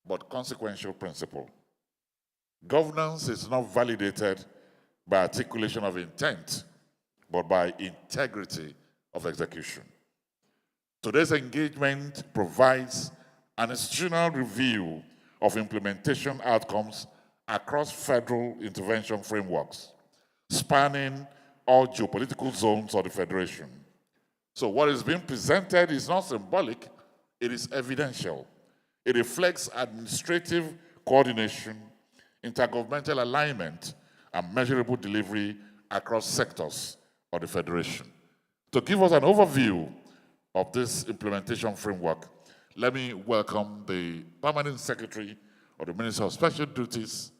but consequential principle. Governance is not validated by articulation of intent, but by integrity of execution. Today's engagement provides an institutional review of implementation outcomes across federal intervention frameworks, spanning all geopolitical zones of the Federation. So what is being presented is not symbolic, it is evidential. It reflects administrative coordination, intergovernmental alignment, and measurable delivery across sectors of the Federation. To give us an overview of this implementation framework, let me welcome the Permanent Secretary of the Ministry of Special Duties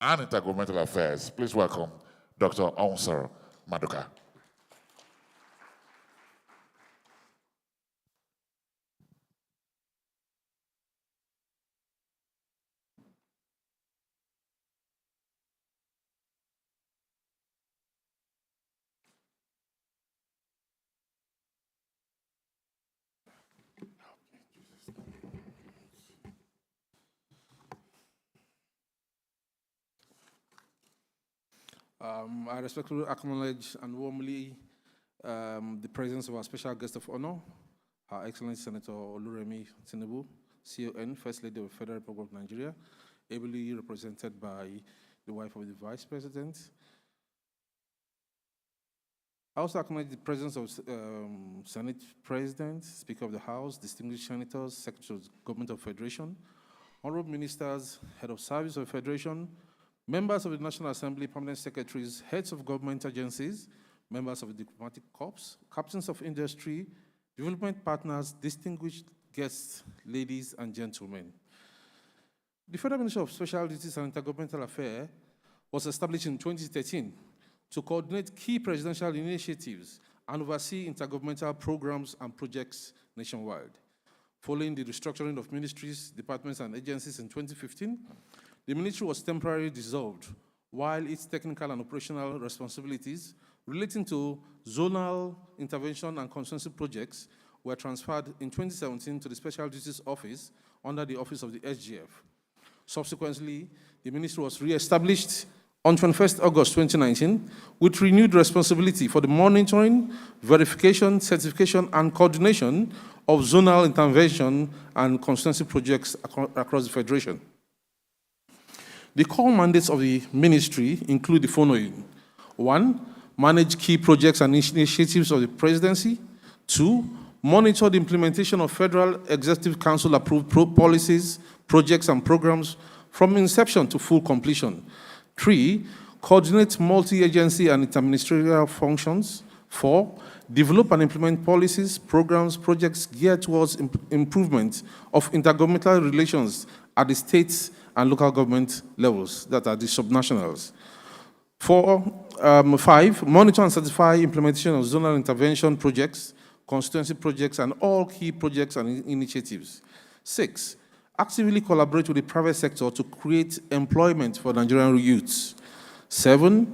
and Intergovernmental Affairs. Please welcome Dr. Onsar Maduka. I respectfully acknowledge and warmly the presence of our special guest of honor, Her Excellency Senator Oluremi Tinubu, CON, First Lady of the Federal Republic of Nigeria, ably represented by the wife of the Vice President. I also acknowledge the presence of Senate President, Speaker of the House, distinguished senators, Secretary of the Government of Federation, honorable ministers, Head of Service of the Federation, members of the National Assembly, permanent secretaries, heads of government agencies, members of the diplomatic corps, captains of industry, development partners, distinguished guests, ladies and gentlemen. The Federal Ministry of Special Duties and Intergovernmental Affairs was established in 2013 to coordinate key presidential initiatives and oversee intergovernmental programs and projects nationwide. Following the restructuring of ministries, departments, and agencies in 2015, the ministry was temporarily dissolved, while its technical and operational responsibilities relating to zonal intervention and constituency projects were transferred in 2017 to the Special Duties Office under the Office of the SGF. Subsequently, the ministry was re-established on 21st August 2019 with renewed responsibility for the monitoring, verification, certification, and coordination of zonal intervention and constituency projects across the Federation. The core mandates of the ministry include the following. 1, manage key projects and initiatives of the presidency. 2, monitor the implementation of Federal Executive Council approved policies, projects, and programs from inception to full completion. 3, coordinate multi-agency and interministerial functions. 4, develop and implement policies, programs, projects geared towards improvement of intergovernmental relations at the states and local government levels, that are the subnationals. 5, monitor and certify implementation of zonal intervention projects, constituency projects, and all key projects and initiatives. 6, actively collaborate with the private sector to create employment for Nigerian youths. 7,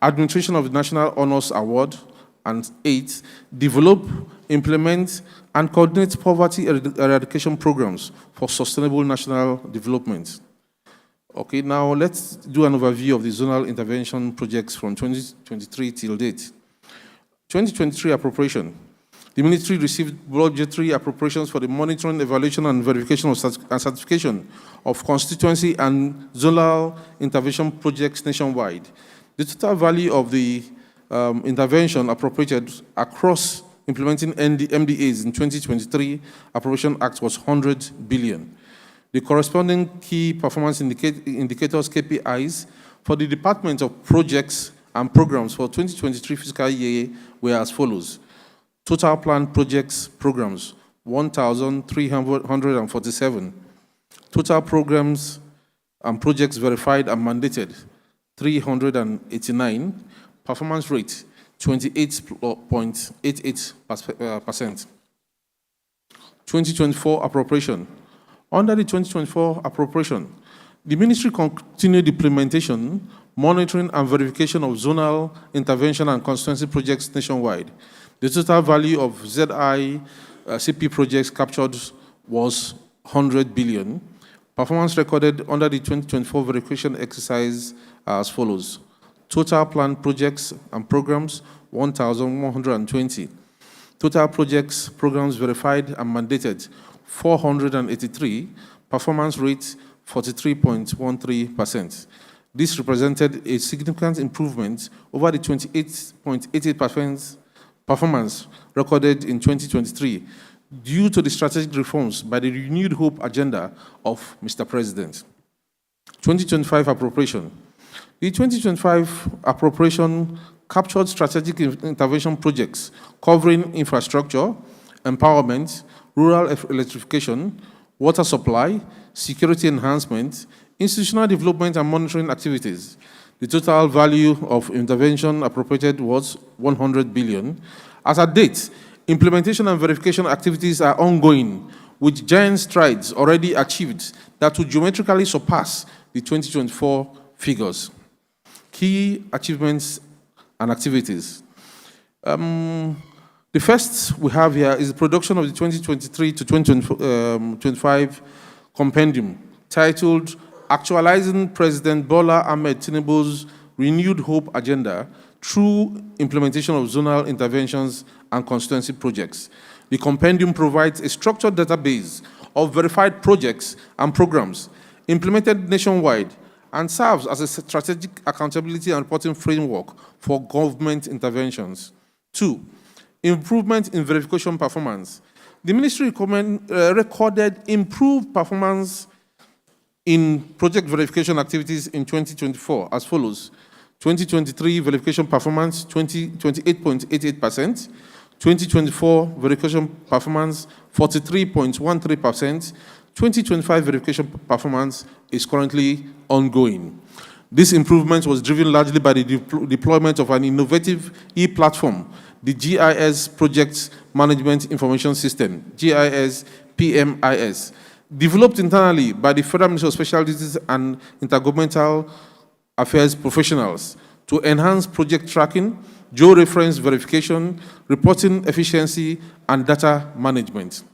administration of the National Honors Award. And 8, develop, implement, and coordinate poverty eradication programs for sustainable national development. Okay, now let's do an overview of the zonal intervention projects from 2023 till date. 2023 appropriation. The ministry received budgetary appropriations for the monitoring, evaluation, and verification of and certification of constituency and zonal intervention projects nationwide. The total value of the intervention appropriated across implementing MDAs in 2023 Appropriation Act was 100 billion. The corresponding key performance indicators, KPIs, for the Department of Projects and Programs for 2023 fiscal year were as follows. Total planned projects, programs, 1,347. Total programs and projects verified and mandated, 389. Performance rate, 28.88%. 2024 appropriation. Under the 2024 appropriation, the ministry continued implementation, monitoring, and verification of zonal intervention and constituency projects nationwide. The total value of ZI CP projects captured was 100 billion. Performance recorded under the 2024 verification exercise are as follows. Total planned projects and programs, 1,120. Total projects, programs verified and mandated, 483. Performance rate, 43.13%. This represented a significant improvement over the 28.88% performance recorded in 2023 due to the strategic reforms by the renewed hope agenda of Mr. President. 2025 appropriation. The 2025 appropriation captured strategic intervention projects covering infrastructure, empowerment, rural electrification, water supply, security enhancement, institutional development and monitoring activities. The total value of intervention appropriated was 100 billion. As at date, implementation and verification activities are ongoing, with giant strides already achieved that will geometrically surpass the 2024 figures. Key achievements and activities. The first we have here is the production of the 2023 to 2025 Compendium, titled Actualizing President Bola Ahmed Tinubu's Renewed Hope Agenda through Implementation of Zonal Interventions and Constituency Projects. The Compendium provides a structured database of verified projects and programs implemented nationwide and serves as a strategic accountability and reporting framework for government interventions. 2, improvement in verification performance. The ministry recorded improved performance in project verification activities in 2024 as follows. 2023 verification performance, 28.88%. 2024 verification performance, 43.13%. 2025 verification performance is currently ongoing. This improvement was driven largely by the deployment of an innovative e-platform, the GIS Project Management Information System, GIS PMIS, developed internally by the Federal Ministry of Special Duties and Intergovernmental Affairs professionals to enhance project tracking, geo-reference verification, reporting efficiency, and data management.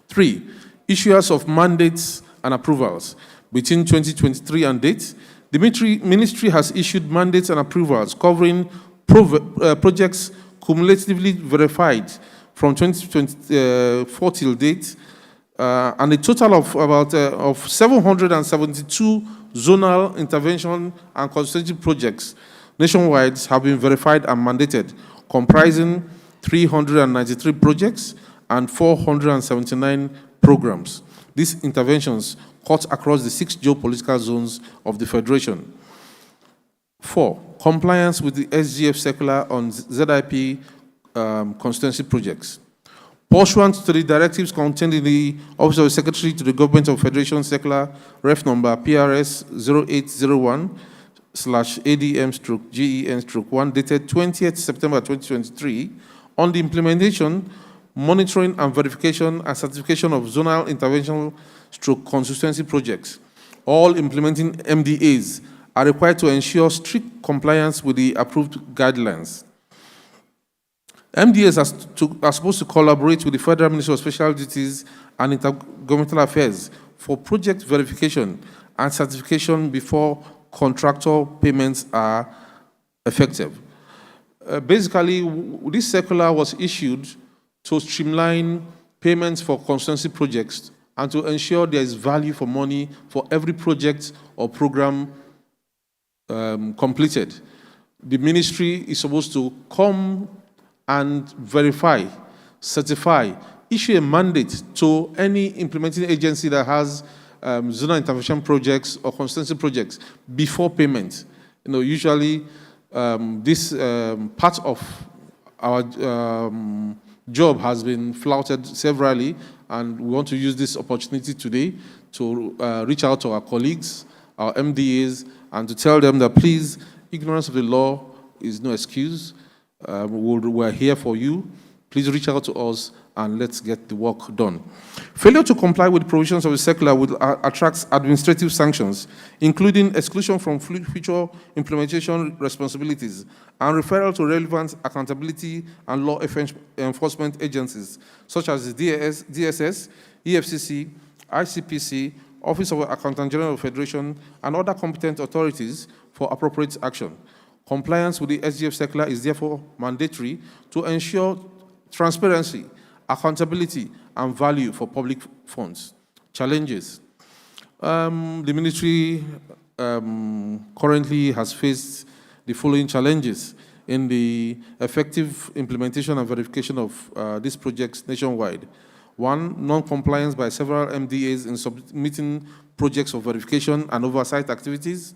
3, issuers of mandates and approvals. Between 2023 and date, the ministry has issued mandates and approvals covering projects cumulatively verified from 2024 till date, and a total of about 772 zonal intervention and constituency projects nationwide have been verified and mandated, comprising 393 projects and 479 programs. These interventions cut across the 6 geopolitical zones of the Federation. 4, compliance with the SGF circular on ZIP constituency projects. Pursuant to the directives contained in the Office of the Secretary to the Government of Federation Circular, ref number PRS 0801/ADM/GEN/1, dated 20th September 2023, on the implementation, monitoring and verification and certification of zonal intervention constituency projects. All implementing MDAs are required to ensure strict compliance with the approved guidelines. MDAs are supposed to collaborate with the Federal Ministry of Special Duties and Intergovernmental Affairs for project verification and certification before contractor payments are effective. Basically, this circular was issued to streamline payments for constituency projects and to ensure there is value for money for every project or program completed. The ministry is supposed to come and verify, certify, issue a mandate to any implementing agency that has zonal intervention projects or constituency projects before payment. Usually this part of our job has been flouted severally, and we want to use this opportunity today to reach out to our colleagues, our MDAs, and to tell them that please, ignorance of the law is no excuse. We're here for you. Please reach out to us and let's get the work done. Failure to comply with provisions of the circular will attract administrative sanctions, including exclusion from future implementation responsibilities and referral to relevant accountability and law enforcement agencies, such as the DSS, EFCC, ICPC, Office of Accountant General of Federation, and other competent authorities for appropriate action. Compliance with the SGF circular is therefore mandatory to ensure transparency, accountability, and value for public funds. Challenges. The ministry currently has faced the following challenges in the effective implementation and verification of these projects nationwide. One, non-compliance by several MDAs in submitting projects for verification and oversight activities.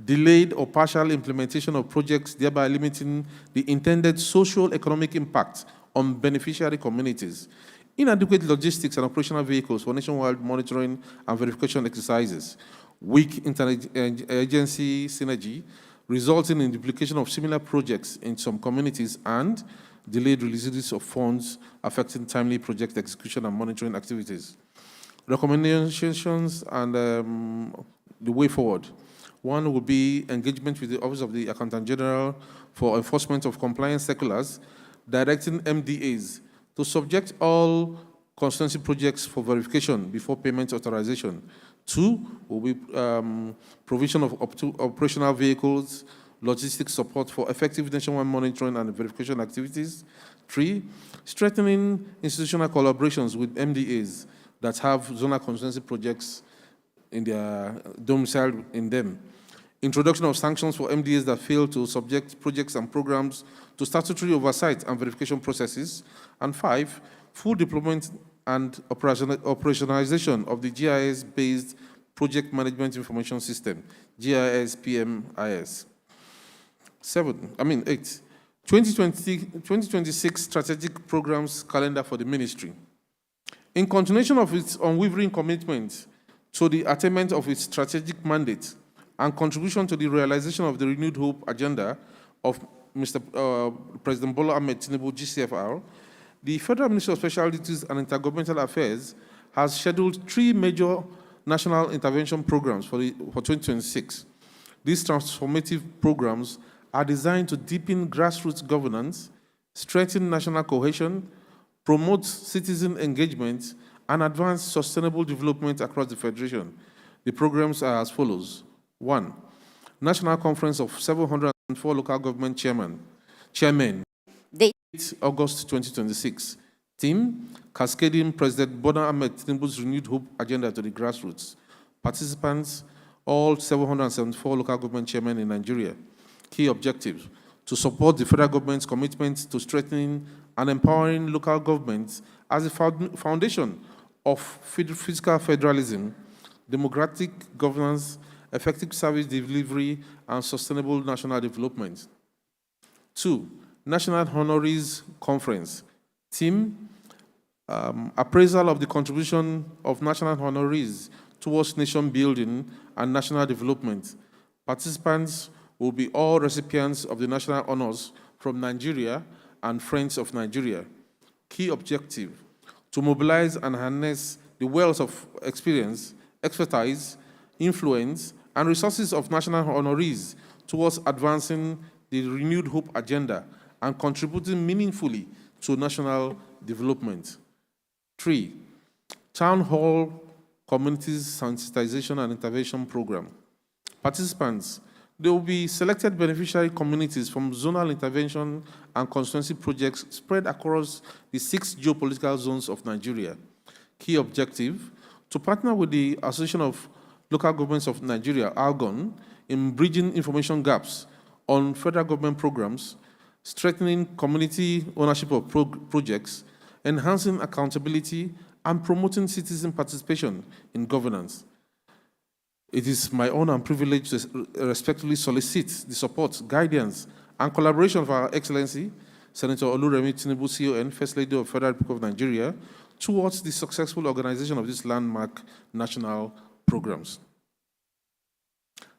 Delayed or partial implementation of projects, thereby limiting the intended social economic impact on beneficiary communities. Inadequate logistics and operational vehicles for nationwide monitoring and verification exercises. Weak interagency synergy, resulting in duplication of similar projects in some communities, and delayed releases of funds affecting timely project execution and monitoring activities. Recommendations and the way forward. One would be engagement with the Office of the Accountant General for enforcement of compliance circulars, directing MDAs to subject all constituency projects for verification before payment authorization. Two will be provision of operational vehicles, logistics support for effective nationwide monitoring and verification activities. Three, strengthening institutional collaborations with MDAs that have zonal constituency projects in their domicile in them. Introduction of sanctions for MDAs that fail to subject projects and programs to statutory oversight and verification processes. And five, full deployment and operationalization of the GIS-based Project Management Information System, GIS PMIS. 8. 2026 Strategic Programs Calendar for the Ministry. In continuation of its unwavering commitment to the attainment of its strategic mandate and contribution to the realization of the renewed hope agenda of Mr. President Bola Ahmed Tinubu, GCFR, the Federal Ministry of Special Duties and Intergovernmental Affairs has scheduled 3 major national intervention programs for 2026. These transformative programs are designed to deepen grassroots governance, strengthen national cohesion, promote citizen engagement, and advance sustainable development across the Federation. The programs are as follows. 1. National Conference of 704 Local Government Chairmen. 8 August 2026. Theme, Cascading President Bola Ahmed Tinubu's Renewed Hope Agenda to the Grassroots. Participants, all 774 local government chairmen in Nigeria. Key objectives, to support the federal government's commitment to strengthening and empowering local governments as a foundation of fiscal federalism, democratic governance, effective service delivery, and sustainable national development. 2. National Honorees Conference. Theme, appraisal of the contribution of national honorees towards nation building and national development. Participants will be all recipients of the national honors from Nigeria and Friends of Nigeria. Key objective, to mobilize and harness the wealth of experience, expertise, influence, and resources of national honorees towards advancing the renewed hope agenda and contributing meaningfully to national development. 3. Town Hall Communities Sensitization and Intervention Program. Participants, there will be selected beneficiary communities from zonal intervention and constituency projects spread across the 6 geopolitical zones of Nigeria. Key objective, to partner with the Association of Local Governments of Nigeria, ALGON, in bridging information gaps on federal government programs, strengthening community ownership of projects, enhancing accountability, and promoting citizen participation in governance. It is my honor and privilege to respectfully solicit the support, guidance, and collaboration of Our Excellency, Senator Oluremi Tinubu, CON, First Lady of the Federal Republic of Nigeria, towards the successful organization of these landmark national programs.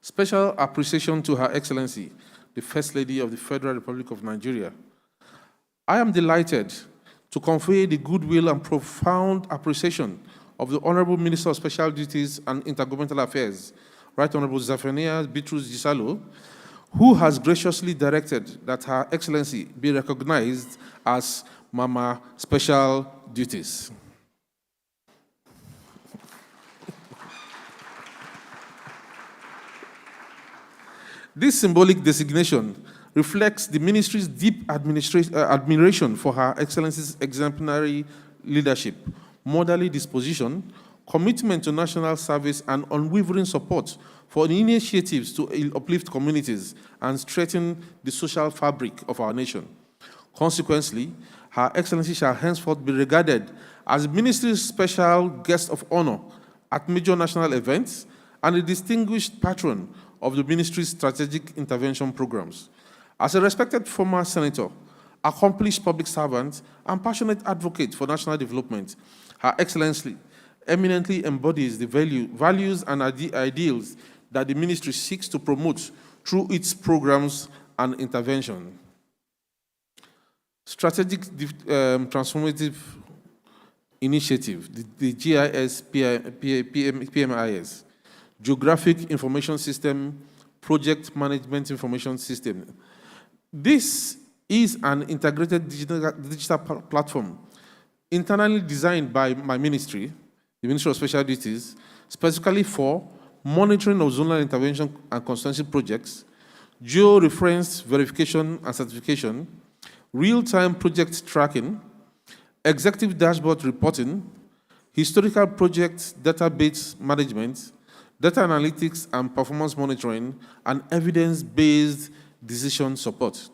Special appreciation to Her Excellency, the First Lady of the Federal Republic of Nigeria. I am delighted to convey the goodwill and profound appreciation of the Honorable Minister of Special Duties and Intergovernmental Affairs, Right Honorable Zephaniah Bitrus Gisalo, who has graciously directed that Her Excellency be recognized as Mama Special Duties. This symbolic designation reflects the ministry's deep admiration for Her Excellency's exemplary leadership, motherly disposition, commitment to national service, and unwavering support for initiatives to uplift communities and strengthen the social fabric of our nation. Consequently, Her Excellency shall henceforth be regarded as the ministry's special guest of honor at major national events and a distinguished patron of the ministry's strategic intervention programs. As a respected former senator, accomplished public servant, and passionate advocate for national development, Her Excellency eminently embodies the values and ideals that the ministry seeks to promote through its programs and intervention. Strategic Transformative Initiative, the GIS PMIS, Geographic Information System, Project Management Information System. This is an integrated digital platform internally designed by my ministry, the Ministry of Special Duties, specifically for monitoring of zonal intervention and constituency projects, geo-reference verification and certification, real-time project tracking, executive dashboard reporting, historical project database management, data analytics and performance monitoring, and evidence-based decision support.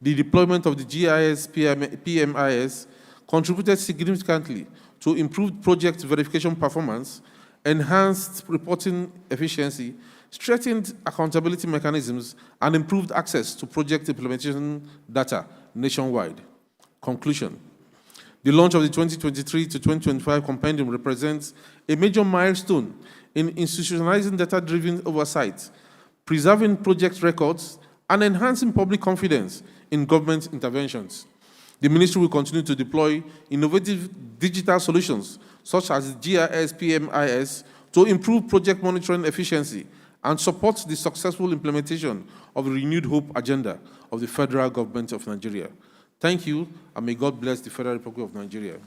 The deployment of the GIS PMIS contributed significantly to improved project verification performance, enhanced reporting efficiency, strengthened accountability mechanisms, and improved access to project implementation data nationwide. Conclusion. The launch of the 2023 to 2025 Compendium represents a major milestone in institutionalizing data-driven oversight, preserving project records, and enhancing public confidence in government interventions. The ministry will continue to deploy innovative digital solutions, such as GIS PMIS, to improve project monitoring efficiency and support the successful implementation of the renewed hope agenda of the federal government of Nigeria. Thank you, and may God bless the Federal Republic of Nigeria.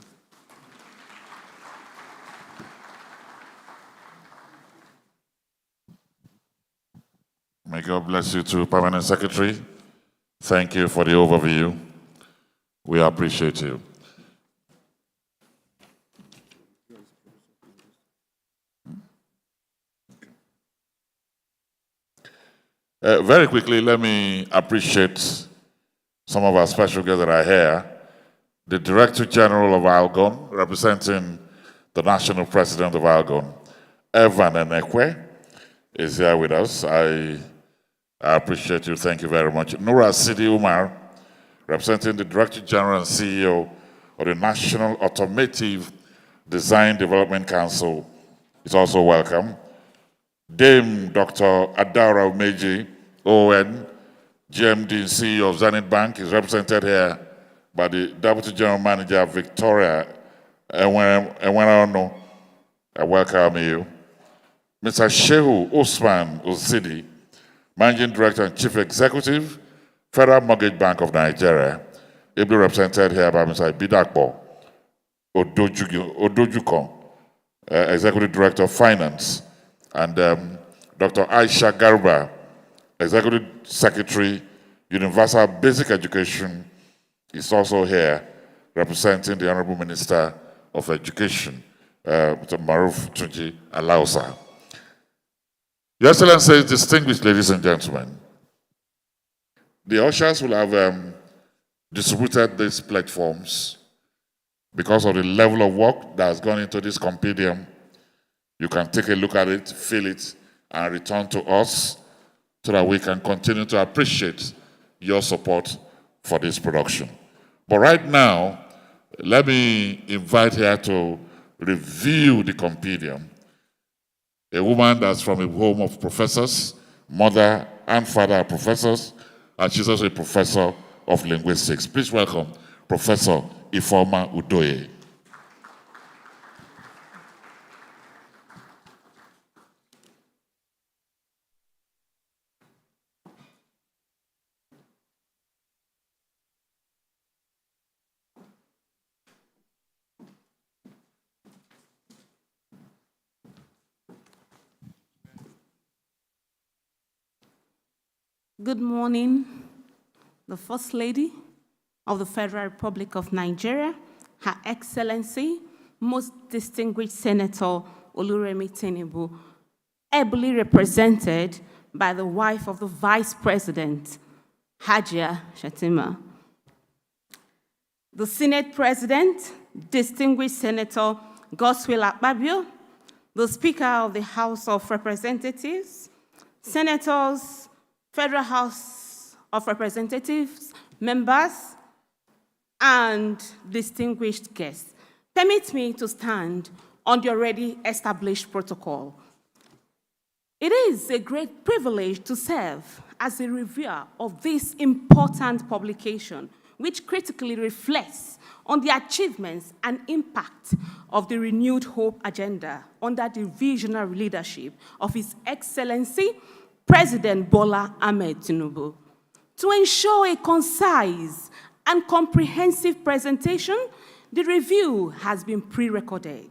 May God bless you too, Permanent Secretary. Thank you for the overview. We appreciate you. Very quickly, let me appreciate some of our special guests that are here. The Director General of Algon, representing the National President of Algon, Evan Enekwe, is here with us. I appreciate you. Thank you very much. Nura Sidi Umar, representing the Director General and CEO of the National Automotive Design Development Council, is also welcome. Dame Dr. Adara Umeji, ON, GMD and CEO of Zenith Bank, is represented here by the Deputy General Manager, Victoria Enwenono. I welcome you. Mr. Shehu Usman Uzidi, Managing Director and Chief Executive, Federal Mortgage Bank of Nigeria, ably represented here by Mr. Bidakbo Odojukon, Executive Director of Finance, and Dr. Aisha Garba, Executive Secretary, Universal Basic Education, is also here representing the Honorable Minister of Education, Mr. Maruf Tunji Alausa. Your Excellency, distinguished ladies and gentlemen, the ushers will have distributed these platforms because of the level of work that has gone into this compendium. You can take a look at it, feel it, and return to us so that we can continue to appreciate your support for this production. But right now, let me invite her to review the compendium. A woman that's from a home of professors, mother and father are professors, and she's also a professor of linguistics. Please welcome Professor Ifeoma Udoye. Good morning, the First Lady of the Federal Republic of Nigeria, Her Excellency, Most Distinguished Senator Oluremi Tinubu, ably represented by the wife of the Vice President, Hajia Shatima. The Senate President, Distinguished Senator Godswill Akpabio, the Speaker of the House of Representatives, Senators, Federal House of Representatives, members, and distinguished guests. Permit me to stand on the already established protocol. It is a great privilege to serve as a reviewer of this important publication, which critically reflects on the achievements and impact of the Renewed Hope Agenda under the visionary leadership of His Excellency, President Bola Ahmed Tinubu. To ensure a concise and comprehensive presentation, the review has been pre-recorded.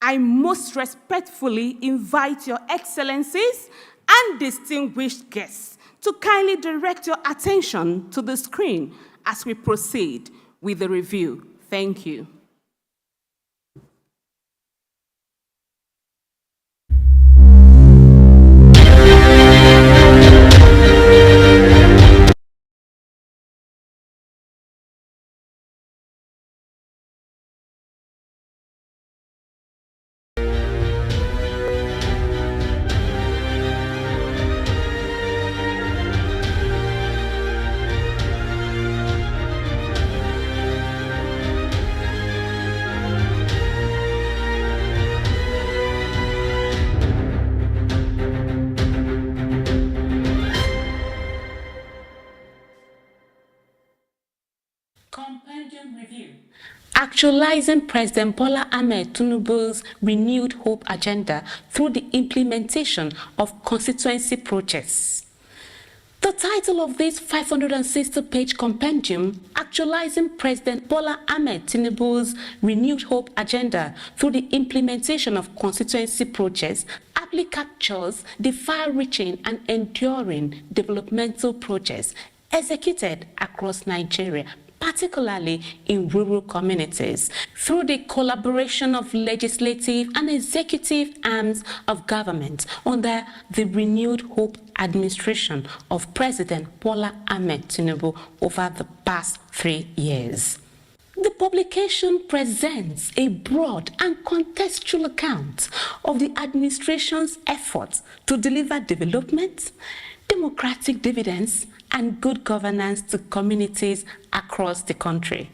I most respectfully invite Your Excellencies and distinguished guests to kindly direct your attention to the screen as we proceed with the review. Thank you. Compendium review. Actualizing President Bola Ahmed Tinubu's Renewed Hope Agenda through the implementation of constituency projects. The title of this 560-page compendium, Actualizing President Bola Ahmed Tinubu's Renewed Hope Agenda through the implementation of constituency projects, aptly captures the far-reaching and enduring developmental projects executed across Nigeria, particularly in rural communities, through the collaboration of legislative and executive arms of government under the Renewed Hope administration of President Bola Ahmed Tinubu over the past 3 years. The publication presents a broad and contextual account of the administration's efforts to deliver development, democratic dividends, and good governance to communities across the country.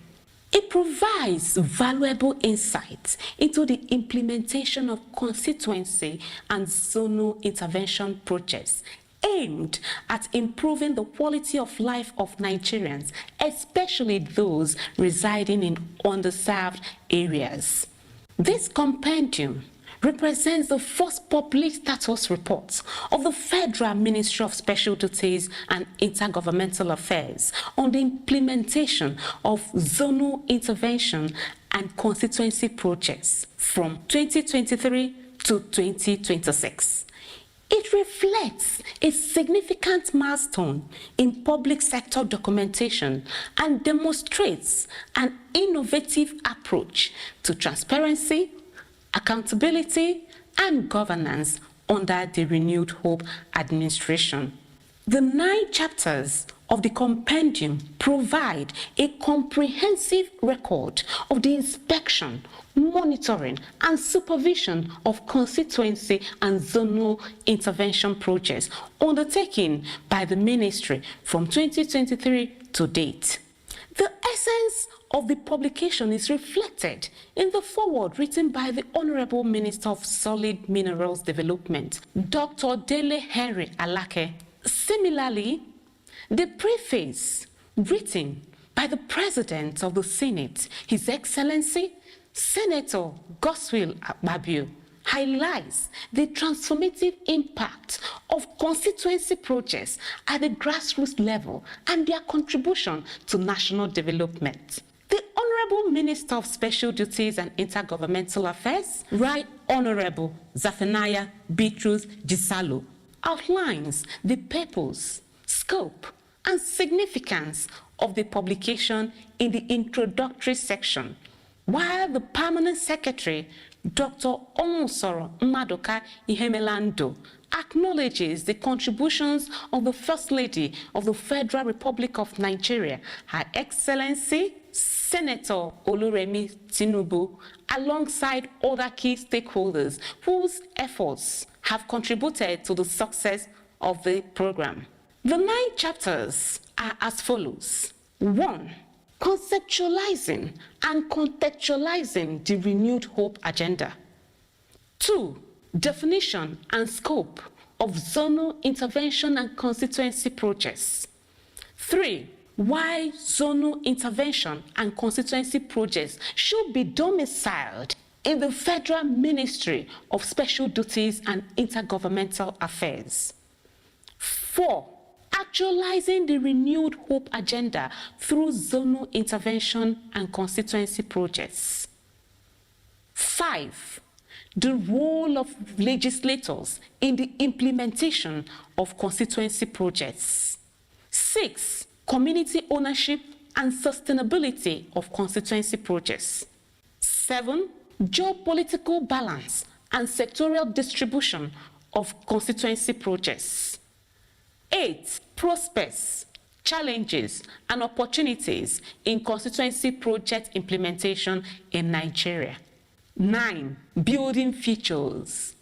It provides valuable insights into the implementation of constituency and zonal intervention projects aimed at improving the quality of life of Nigerians, especially those residing in underserved areas. This compendium represents the first public status report of the Federal Ministry of Special Duties and Intergovernmental Affairs on the implementation of zonal intervention and constituency projects from 2023 to 2026. It reflects a significant milestone in public sector documentation and demonstrates an innovative approach to transparency, accountability, and governance under the Renewed Hope administration. The 9 chapters of the compendium provide a comprehensive record of the inspection, monitoring, and supervision of constituency and zonal intervention projects undertaken by the ministry from 2023 to date. The essence of the publication is reflected in the foreword written by the Honorable Minister of Solid Minerals Development, Dr. Dele Henry Alake. Similarly, the preface written by the President of the Senate, His Excellency, Senator Godswill Akpabio, highlights the transformative impact of constituency projects at the grassroots level and their contribution to national development. The Honorable Minister of Special Duties and Intergovernmental Affairs, Right Honorable Zephaniah Bitrus Gisalo, outlines the purpose, scope, and significance of the publication in the introductory section, while the Permanent Secretary, Dr. Onsoro Madoka Ihemelando, acknowledges the contributions of the First Lady of the Federal Republic of Nigeria, Her Excellency Senator Oluremi Tinubu, alongside other key stakeholders whose efforts have contributed to the success of the program. The 9 chapters are as follows. 1. Conceptualizing and contextualizing the renewed hope agenda. 2. Definition and scope of zonal intervention and constituency projects. 3. Why zonal intervention and constituency projects should be domiciled in the Federal Ministry of Special Duties and Intergovernmental Affairs. 4. Actualizing the renewed hope agenda through zonal intervention and constituency projects. 5. The role of legislators in the implementation of constituency projects. 6. Community ownership and sustainability of constituency projects. 7. Geopolitical balance and sectorial distribution of constituency projects. 8. Prospects, challenges, and opportunities in constituency project implementation in Nigeria. 9. Building features,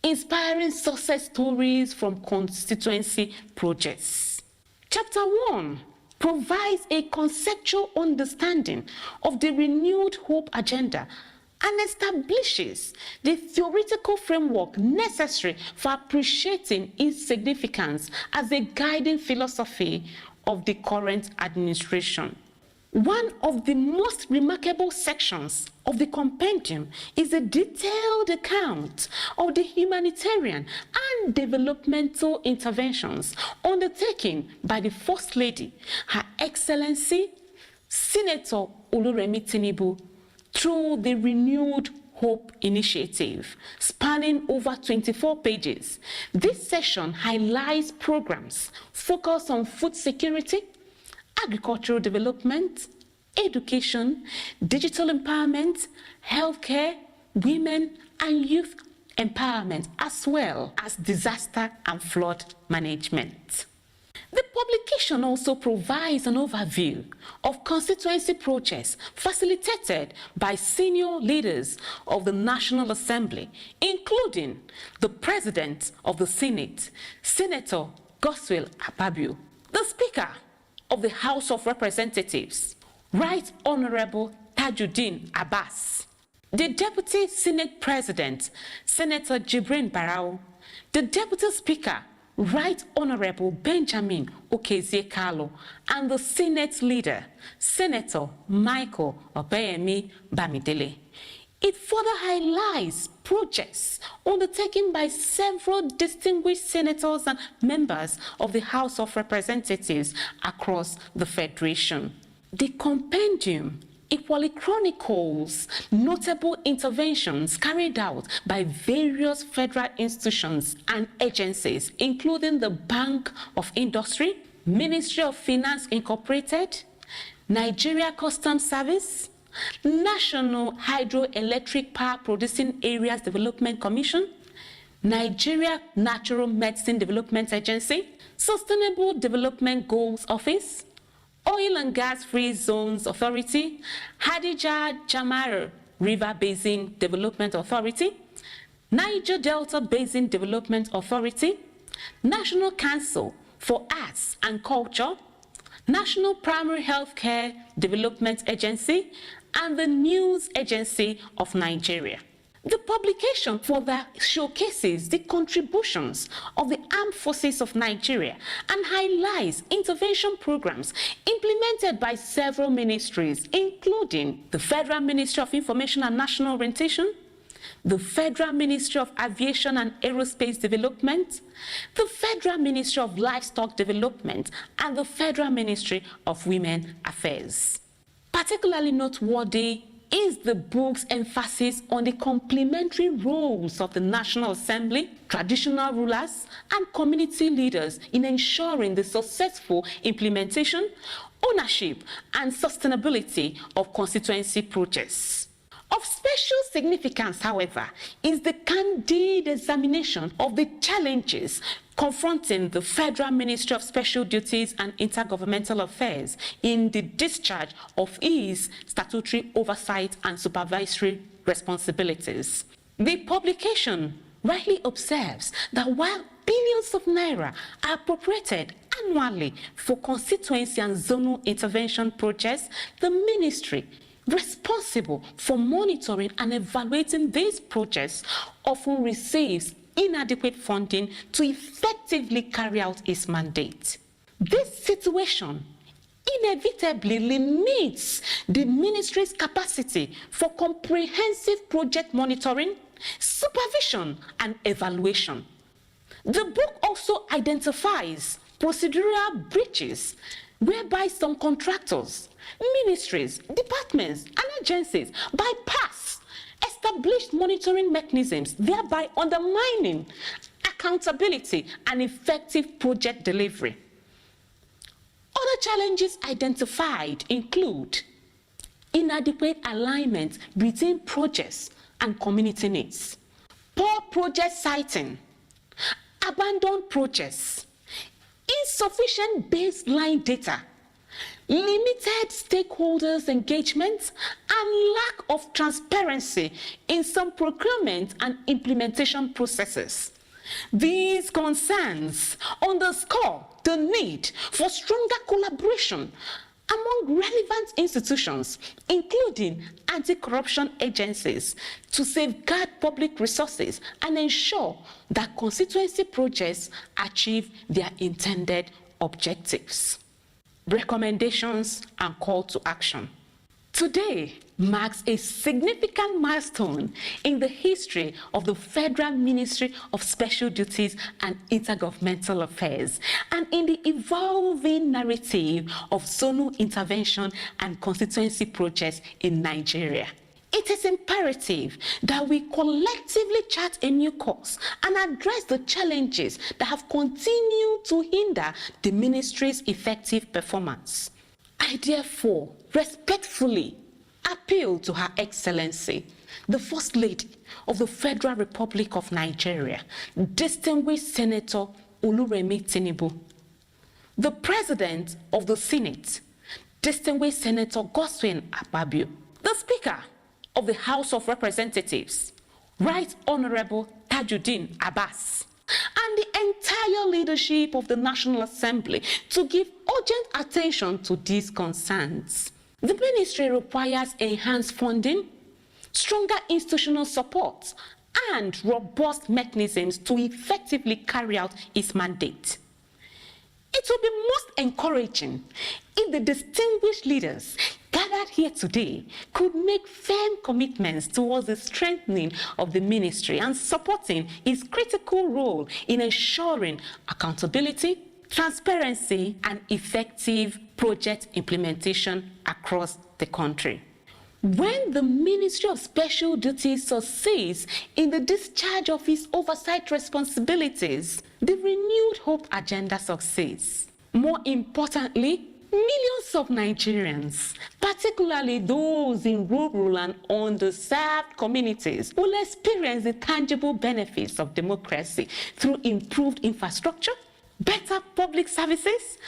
inspiring success stories from constituency projects. Chapter 1 provides a conceptual understanding of the renewed hope agenda and establishes the theoretical framework necessary for appreciating its significance as a guiding philosophy of the current administration. One of the most remarkable sections of the compendium is a detailed account of the humanitarian and developmental interventions undertaken by the First Lady, Her Excellency Senator Oluremi Tinubu, through the Renewed Hope Initiative, spanning over 24 pages. This session highlights programs focused on food security, agricultural development, education, digital empowerment, healthcare, women and youth empowerment, as well as disaster and flood management. The publication also provides an overview of constituency projects facilitated by senior leaders of the National Assembly, including the President of the Senate, Senator Godswill Akpabio, the Speaker of the House of Representatives, Right Honorable Tajuddin Abbas, the Deputy Senate President, Senator Jibrin Barau, the Deputy Speaker, Right Honorable Benjamin Okezie-Kalu, and the Senate Leader, Senator Michael Opeyemi Bamidele. It further highlights projects undertaken by several distinguished senators and members of the House of Representatives across the Federation. The compendium equally chronicles notable interventions carried out by various federal institutions and agencies, including the Bank of Industry, Ministry of Finance Incorporated, Nigeria Customs Service, National Hydroelectric Power Producing Areas Development Commission, Nigeria Natural Medicine Development Agency, Sustainable Development Goals Office, Oil and Gas Free Zones Authority, Hadija Jamar River Basin Development Authority, Niger Delta Basin Development Authority, National Council for Arts and Culture, National Primary Healthcare Development Agency, and the News Agency of Nigeria. The publication further showcases the contributions of the Armed Forces of Nigeria and highlights intervention programs implemented by several ministries, including the Federal Ministry of Information and National Orientation, the Federal Ministry of Aviation and Aerospace Development, the Federal Ministry of Livestock Development, and the Federal Ministry of Women Affairs. Particularly noteworthy is the book's emphasis on the complementary roles of the National Assembly, traditional rulers, and community leaders in ensuring the successful implementation, ownership, and sustainability of constituency projects. Of special significance, however, is the candid examination of the challenges confronting the Federal Ministry of Special Duties and Intergovernmental Affairs in the discharge of its statutory oversight and supervisory responsibilities. The publication rightly observes that while billions of naira are appropriated annually for constituency and zonal intervention projects, the ministry responsible for monitoring and evaluating these projects often receives inadequate funding to effectively carry out its mandate. This situation inevitably limits the ministry's capacity for comprehensive project monitoring, supervision, and evaluation. The book also identifies procedural breaches whereby some contractors, ministries, departments, and agencies bypass established monitoring mechanisms, thereby undermining accountability and effective project delivery. Other challenges identified include inadequate alignment between projects and community needs, poor project siting, abandoned projects, insufficient baseline data, limited stakeholders' engagement, and lack of transparency in some procurement and implementation processes. These concerns underscore the need for stronger collaboration among relevant institutions, including anti-corruption agencies, to safeguard public resources and ensure that constituency projects achieve their intended objectives. Recommendations and call to action. Today marks a significant milestone in the history of the Federal Ministry of Special Duties and Intergovernmental Affairs and in the evolving narrative of zonal intervention and constituency projects in Nigeria. It is imperative that we collectively chart a new course and address the challenges that have continued to hinder the ministry's effective performance. I therefore respectfully appeal to Her Excellency, the First Lady of the Federal Republic of Nigeria, distinguished Senator Oluremi Tinubu, the President of the Senate, distinguished Senator Godswin Akpabio, the Speaker of the House of Representatives, Right Honorable Tajuddin Abbas, and the entire leadership of the National Assembly to give urgent attention to these concerns. The ministry requires enhanced funding, stronger institutional support, and robust mechanisms to effectively carry out its mandate. It will be most encouraging if the distinguished leaders gathered here today could make firm commitments towards the strengthening of the ministry and supporting its critical role in ensuring accountability, transparency, and effective project implementation across the country. When the Ministry of Special Duties succeeds in the discharge of its oversight responsibilities, the renewed hope agenda succeeds. More importantly, millions of Nigerians, particularly those in rural and underserved communities, will experience the tangible benefits of democracy through improved infrastructure, better public services,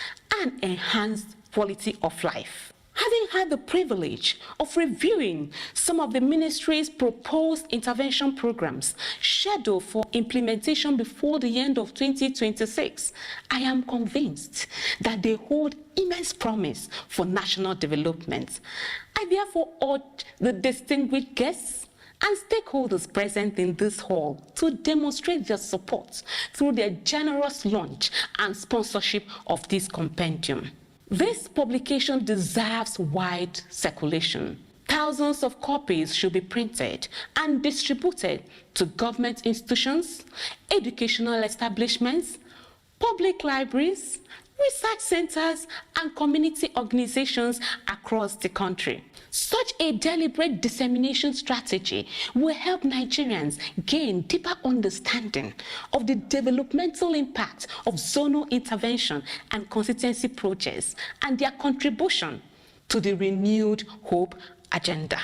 and enhanced quality of life. Having had the privilege of reviewing some of the ministry's proposed intervention programs scheduled for implementation before the end of 2026, I am convinced that they hold immense promise for national development. I therefore urge the distinguished guests and stakeholders present in this hall to demonstrate their support through their generous launch and sponsorship of this compendium. This publication deserves wide circulation. Thousands of copies should be printed and distributed to government institutions, educational establishments, public libraries, research centers, and community organizations across the country. Such a deliberate dissemination strategy will help Nigerians gain deeper understanding of the developmental impact of zonal intervention and constituency projects and their contribution to the renewed hope agenda.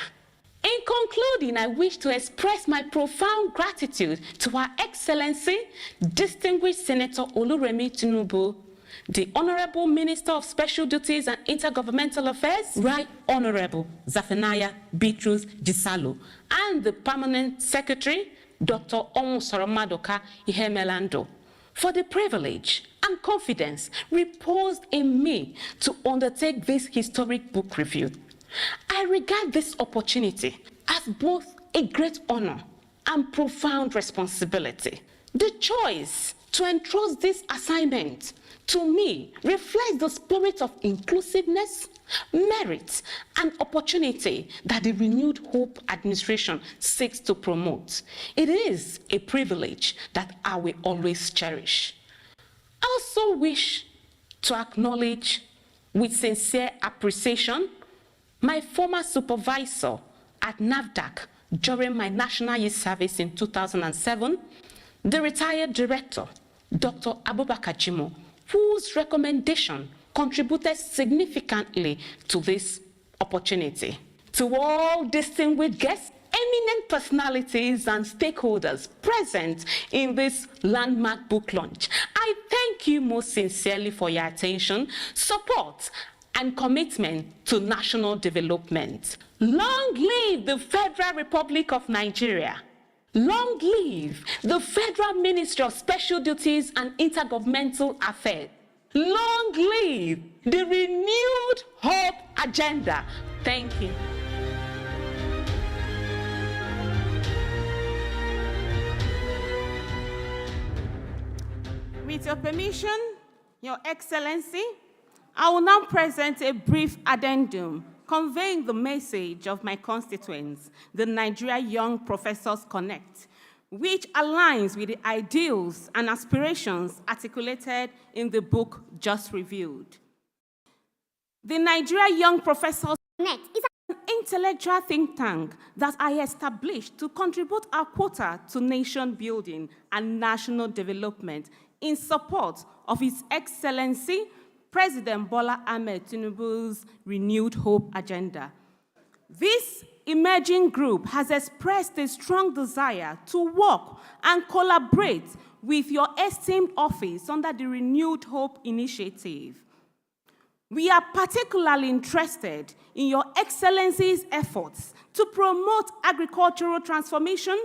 In concluding, I wish to express my profound gratitude to Her Excellency, Distinguished Senator Oluremi Tinubu, the Honorable Minister of Special Duties and Intergovernmental Affairs, Right Honorable Zephaniah Bitrus Gisalo, and the Permanent Secretary, Dr. Onwusoro Maduka Ihemelando, for the privilege and confidence reposed in me to undertake this historic book review. I regard this opportunity as both a great honor and profound responsibility. The choice to entrust this assignment to me reflects the spirit of inclusiveness, merit, and opportunity that the Renewed Hope administration seeks to promote. It is a privilege that I will always cherish. I also wish to acknowledge with sincere appreciation my former supervisor at NAFDAC during my National Youth Service in 2007, the retired director, Dr. Abubakar Jimo, whose recommendation contributed significantly to this opportunity. To all distinguished guests, eminent personalities and stakeholders present in this landmark book launch, I thank you most sincerely for your attention, support, and commitment to national development. Long live the Federal Republic of Nigeria. Long live the Federal Ministry of Special Duties and Intergovernmental Affairs. Long live the Renewed Hope Agenda. Thank you. With your permission, Your Excellency, I will now present a brief addendum conveying the message of my constituents, the Nigeria Young Professors Connect, which aligns with the ideals and aspirations articulated in the book just reviewed. The Nigeria Young Professors Connect is an intellectual think tank that I established to contribute our quota to nation building and national development in support of His Excellency President Bola Ahmed Tinubu's Renewed Hope Agenda. This emerging group has expressed a strong desire to work and collaborate with your esteemed office under the Renewed Hope Initiative. We are particularly interested in your Excellency's efforts to promote agricultural transformation,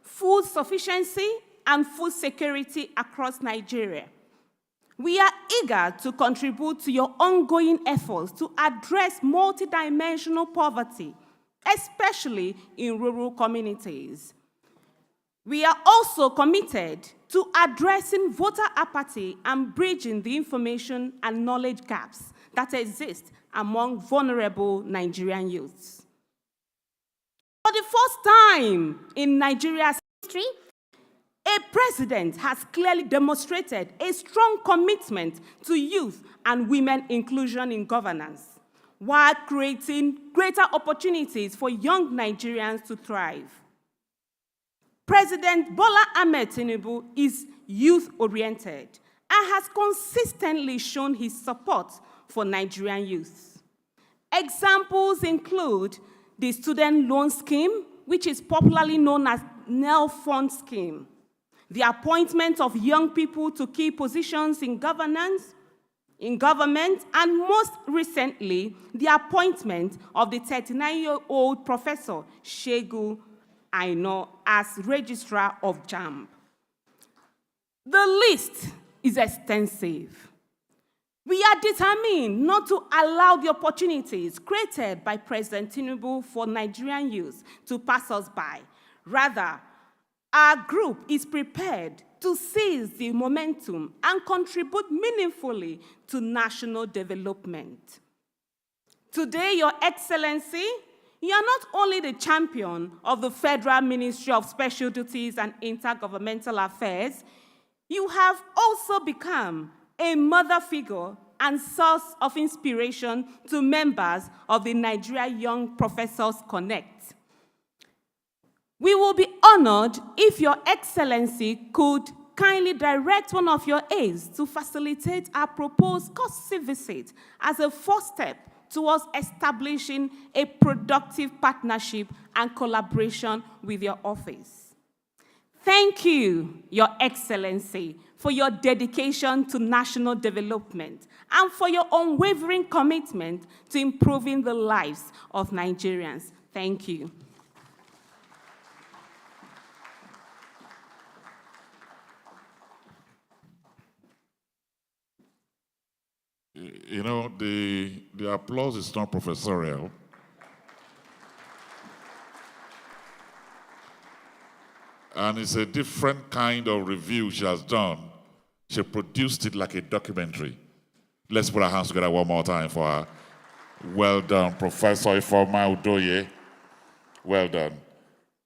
food sufficiency, and food security across Nigeria. We are eager to contribute to your ongoing efforts to address multidimensional poverty, especially in rural communities. We are also committed to addressing voter apathy and bridging the information and knowledge gaps that exist among vulnerable Nigerian youths. For the first time in Nigeria's history, a president has clearly demonstrated a strong commitment to youth and women inclusion in governance, while creating greater opportunities for young Nigerians to thrive. President Bola Ahmed Tinubu is youth-oriented and has consistently shown his support for Nigerian youth. Examples include the Student Loan Scheme, which is popularly known as NEL Fund Scheme, the appointment of young people to key positions in governance, in government, and most recently, the appointment of the 39-year-old Professor Shegu Aino as Registrar of JAMB. The list is extensive. We are determined not to allow the opportunities created by President Tinubu for Nigerian youth to pass us by. Rather, our group is prepared to seize the momentum and contribute meaningfully to national development. Today, Your Excellency, you are not only the champion of the Federal Ministry of Special Duties and Intergovernmental Affairs, you have also become a mother figure and source of inspiration to members of the Nigeria Young Professors Connect. We will be honored if Your Excellency could kindly direct one of your aides to facilitate our proposed courtesy visit as a first step towards establishing a productive partnership and collaboration with your office. Thank you, Your Excellency, for your dedication to national development and for your unwavering commitment to improving the lives of Nigerians. Thank you. You know, the applause is not professorial. And it's a different kind of review she has done. She produced it like a documentary. Let's put our hands together one more time for her. Well done, Professor Ifeoma Udoye. Well done.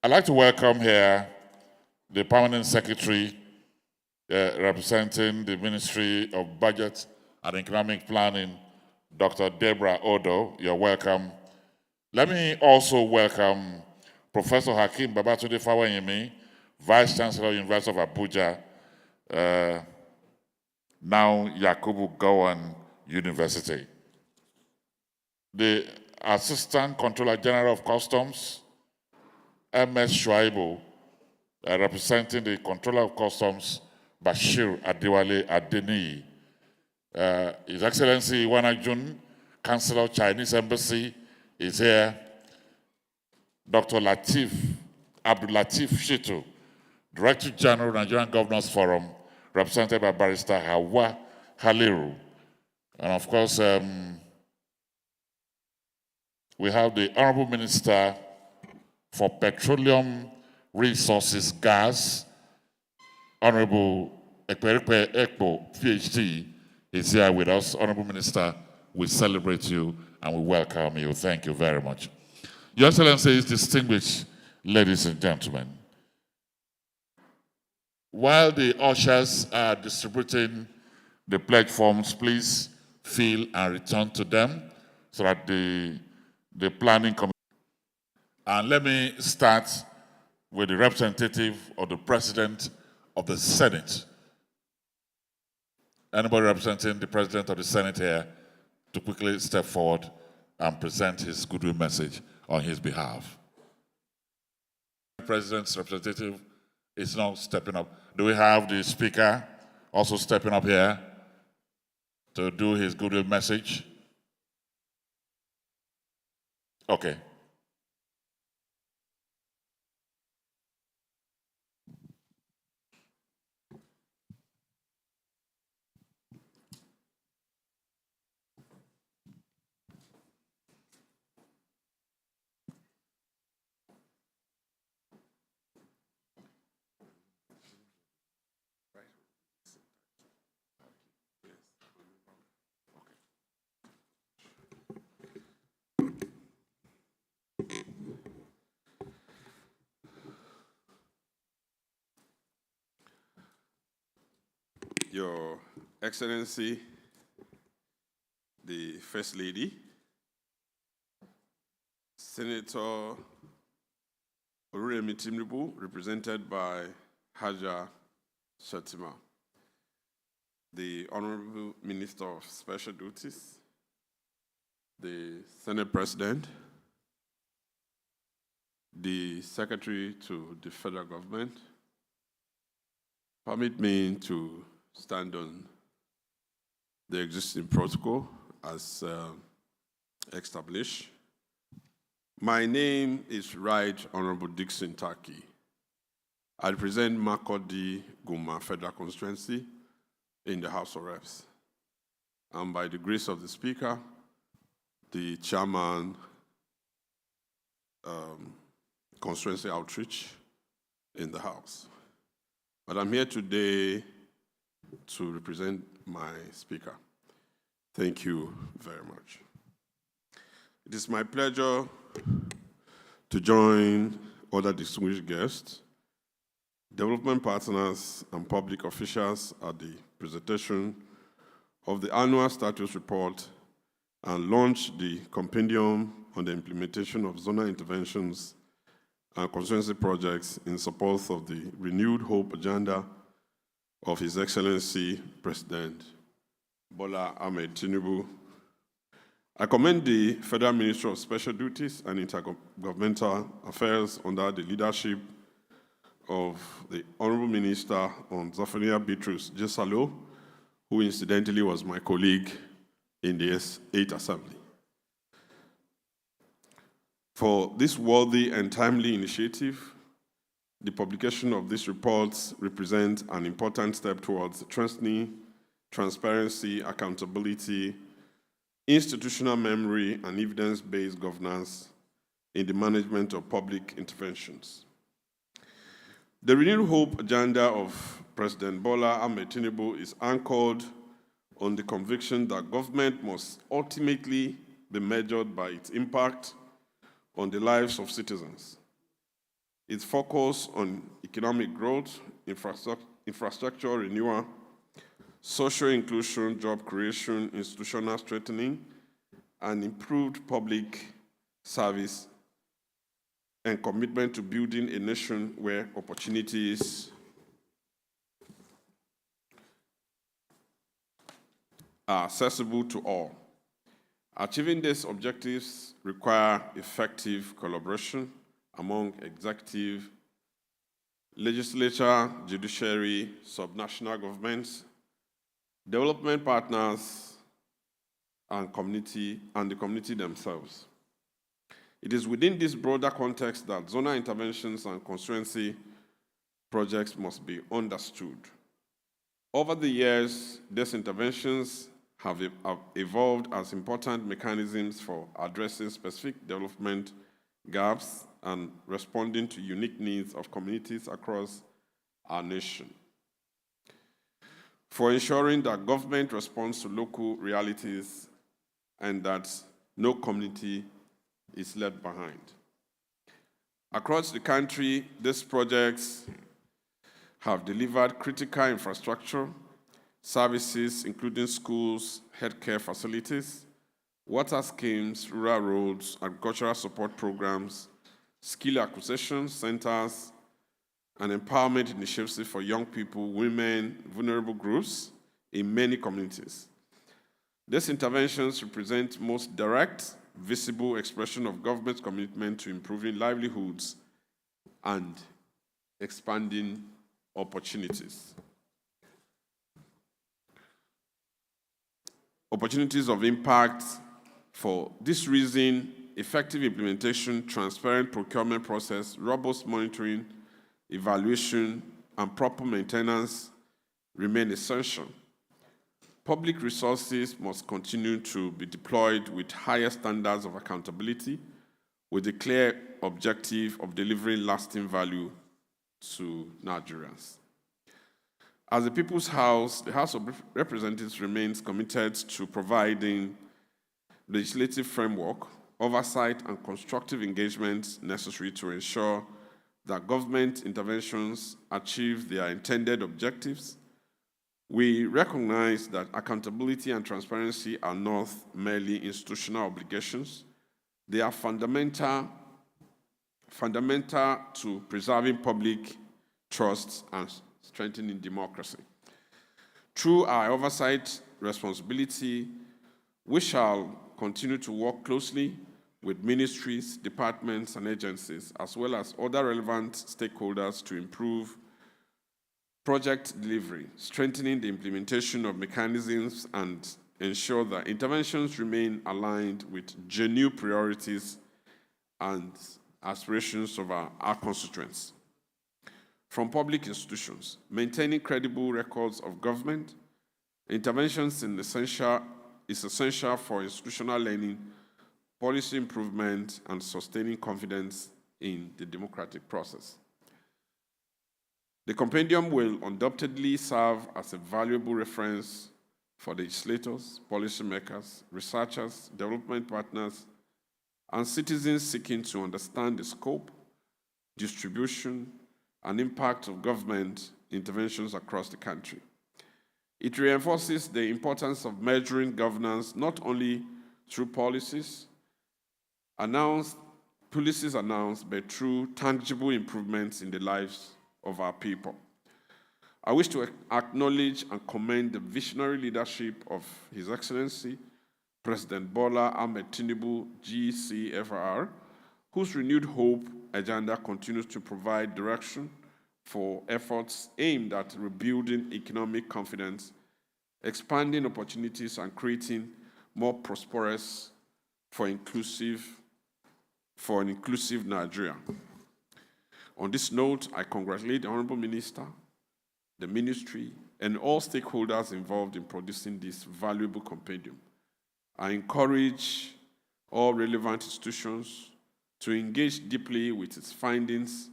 I'd like to welcome here the Permanent Secretary representing the Ministry of Budget and Economic Planning, Dr. Deborah Odo. You're welcome. Let me also welcome Professor Hakeem Babatunde Fawayemi, Vice Chancellor, University of Abuja, now Yakubu Gowon University. The Assistant Controller General of Customs, MS Shuaibu, representing the Controller of Customs, Bashir Adewale Adeniyi. His Excellency Wana Jun, Chancellor of Chinese Embassy, is here. Dr. Abdul Latif Shitu, Director General, Nigerian Governors Forum, represented by Barrister Hawa Haliru. And of course, we have the Honorable Minister for Petroleum Resources, Gas, Honorable Ekperekpe Ekpo, PhD, is here with us. Honorable Minister, we celebrate you and we welcome you. Thank you very much. Your Excellencies, distinguished ladies and gentlemen, while the ushers are distributing the pledge forms, please fill and return to them so that the planning committee. And let me start with the representative of the President of the Senate. Anybody representing the President of the Senate here to quickly step forward and present his goodwill message on his behalf. The President's representative is now stepping up. Do we have the Speaker also stepping up here to do his goodwill message? Okay. Your Excellency, the First Lady, Senator Tinubu, represented by Haja Shatima, the Honorable Minister of Special Duties, the Senate President, the Secretary to the Federal Government, permit me to stand on the existing protocol as established. My name is Right Honorable Dixon Taki. I represent Makurdi Guma Federal Constituency in the House of Reps. And by the grace of the Speaker, the Chairman, Constituency Outreach in the House. But I'm here today to represent my speaker. Thank you very much. It is my pleasure to join other distinguished guests, development partners, and public officials at the presentation of the annual status report and launch the Compendium on the implementation of zonal interventions and constituency projects in support of the renewed hope agenda of His Excellency President Bola Ahmed Tinubu. I commend the Federal Ministry of Special Duties and Intergovernmental Affairs under the leadership of the Honorable Minister on Zafania Bitrus Jesalo, who incidentally was my colleague in the S8 Assembly, for this worthy and timely initiative. The publication of these reports represents an important step towards strengthening transparency, accountability, institutional memory, and evidence-based governance in the management of public interventions. The renewed hope agenda of President Bola Ahmed Tinubu is anchored on the conviction that government must ultimately be measured by its impact on the lives of citizens. Its focus on economic growth, infrastructure renewal, social inclusion, job creation, institutional strengthening, and improved public service, and commitment to building a nation where opportunities are accessible to all. Achieving these objectives require effective collaboration among executive, legislature, judiciary, subnational governments, development partners, and the community themselves. It is within this broader context that zonal interventions and constituency projects must be understood. Over the years, these interventions have evolved as important mechanisms for addressing specific development gaps and responding to unique needs of communities across our nation. For ensuring that government responds to local realities and that no community is left behind. Across the country, these projects have delivered critical infrastructure, services including schools, healthcare facilities, water schemes, rural roads, agricultural support programs, skill acquisition centers, and empowerment initiatives for young people, women, vulnerable groups in many communities. These interventions represent most direct, visible expression of government's commitment to improving livelihoods and expanding opportunities. Opportunities of impact. For this reason, effective implementation, transparent procurement process, robust monitoring, evaluation, and proper maintenance remain essential. Public resources must continue to be deployed with higher standards of accountability, with the clear objective of delivering lasting value to Nigerians. As the People's House, the House of Representatives remains committed to providing legislative framework, oversight, and constructive engagement necessary to ensure that government interventions achieve their intended objectives. We recognize that accountability and transparency are not merely institutional obligations. They are fundamental to preserving public trust and strengthening democracy. Through our oversight responsibility, we shall continue to work closely with ministries, departments, and agencies, as well as other relevant stakeholders to improve project delivery, strengthening the implementation of mechanisms, and ensure that interventions remain aligned with genuine priorities and aspirations of our constituents. From public institutions, maintaining credible records of government, interventions is essential for institutional learning, policy improvement, and sustaining confidence in the democratic process. The Compendium will undoubtedly serve as a valuable reference for legislators, policymakers, researchers, development partners, and citizens seeking to understand the scope, distribution, and impact of government interventions across the country. It reinforces the importance of measuring governance not only through policies announced, but through tangible improvements in the lives of our people. I wish to acknowledge and commend the visionary leadership of His Excellency, President Bola Ahmed Tinubu, GCFR, whose renewed hope agenda continues to provide direction for efforts aimed at rebuilding economic confidence, expanding opportunities, and creating more prosperous for an inclusive Nigeria. On this note, I congratulate the Honorable Minister, the Ministry, and all stakeholders involved in producing this valuable compendium. I encourage all relevant institutions to engage deeply with its findings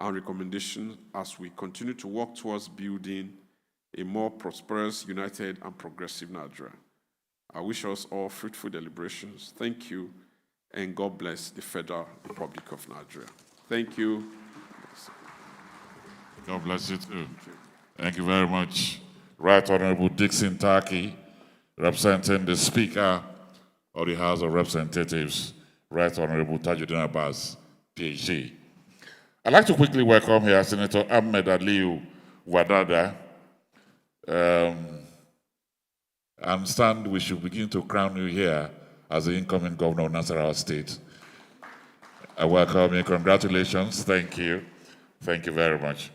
and recommendations as we continue to work towards building a more prosperous, united, and progressive Nigeria. I wish us all fruitful deliberations. Thank you, and God bless the Federal Republic of Nigeria. Thank you. God bless you too. Thank you very much. Right Honorable Dixon Taki, representing the Speaker of the House of Representatives, Right Honorable Tajuddin Abbas, PhD. I'd like to quickly welcome here Senator Ahmed Aliyu Wadada. I understand we should begin to crown you here as the incoming governor of Nasarawa State. I welcome you. Congratulations. Thank you. Thank you very much.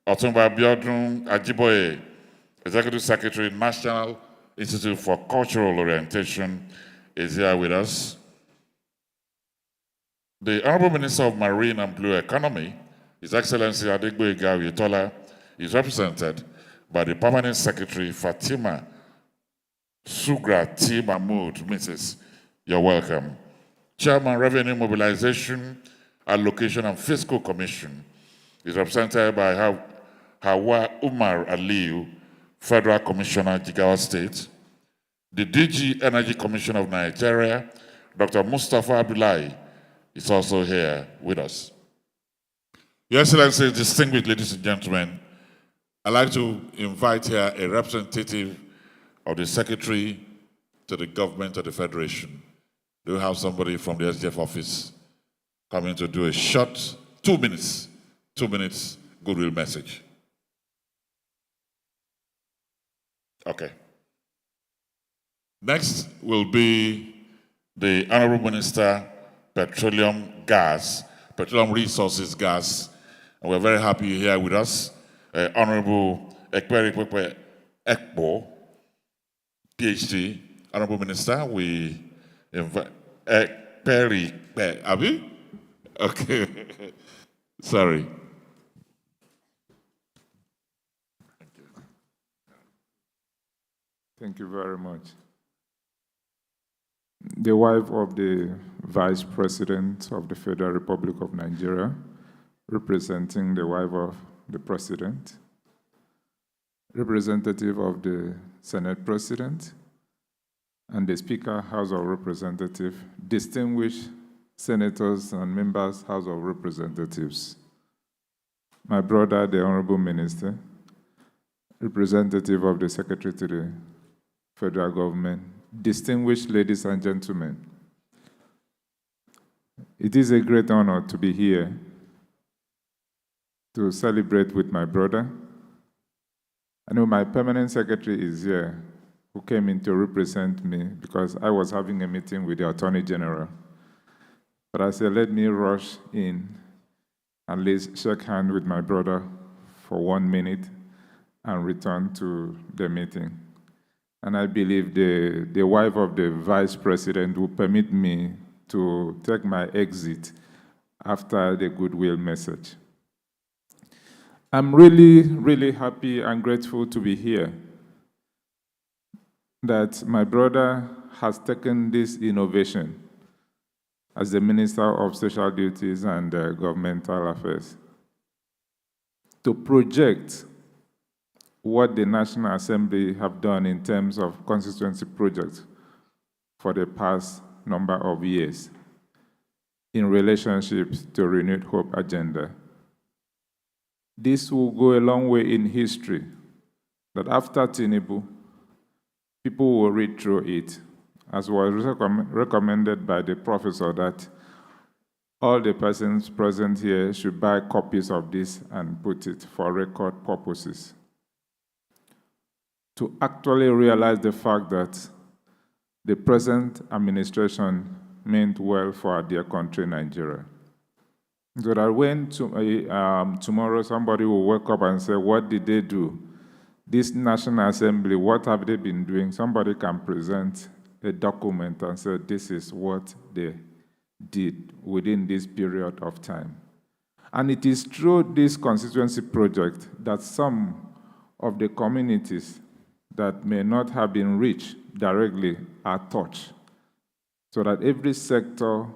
Otumba Abiodun Ajiboye, Executive Secretary, National Institute for Cultural Orientation, is here with us. The Honorable Minister of Marine and Blue Economy, His Excellency Adegboyega Oyetola, is represented by the Permanent Secretary, Fatima Sugra T. Mahmood. Mrs. You're welcome. Chairman, Revenue Mobilization, Allocation and Fiscal Commission is represented by Hawa Umar Aliyu, Federal Commissioner, Jigawa State. The DG Energy Commission of Nigeria, Dr. Mustafa Abdullahi, is also here with us. Your Excellency, distinguished ladies and gentlemen, I'd like to invite here a representative of the Secretary to the Government of the Federation. Do you have somebody from the SGF office coming to do a short 2 minutes goodwill message? Okay. Next will be the Honorable Minister, Petroleum Resources Gas. And we're very happy you're here with us. Honorable Ekperi Ekpo, PhD. Honorable Minister, we invite Ekperi, Abi? Okay. Sorry. Thank you very much. The wife of the Vice President of the Federal Republic of Nigeria, representing the wife of the President, representative of the Senate President, and the Speaker, House of Representatives, distinguished senators and members, House of Representatives, my brother, the Honorable Minister, representative of the Secretary to the Federal Government, distinguished ladies and gentlemen, it is a great honor to be here to celebrate with my brother. I know my permanent secretary is here, who came in to represent me because I was having a meeting with the Attorney General. But I said, let me rush in and at least shake hands with my brother for 1 minute and return to the meeting. And I believe the wife of the Vice President will permit me to take my exit after the goodwill message. I'm really, really happy and grateful to be here, that my brother has taken this innovation as the Minister of Social Duties and Governmental Affairs to project what the National Assembly have done in terms of constituency projects for the past number of years in relationship to Renewed Hope agenda. This will go a long way in history that after Tinubu, people will read through it, as was recommended by the professor, that all the persons present here should buy copies of this and put it for record purposes. To actually realize the fact that the present administration meant well for our dear country, Nigeria. So that when tomorrow somebody will wake up and say, what did they do? This National Assembly, what have they been doing? Somebody can present a document and say, this is what they did within this period of time. And it is through this constituency project that some of the communities that may not have been reached directly are touched, so that every sector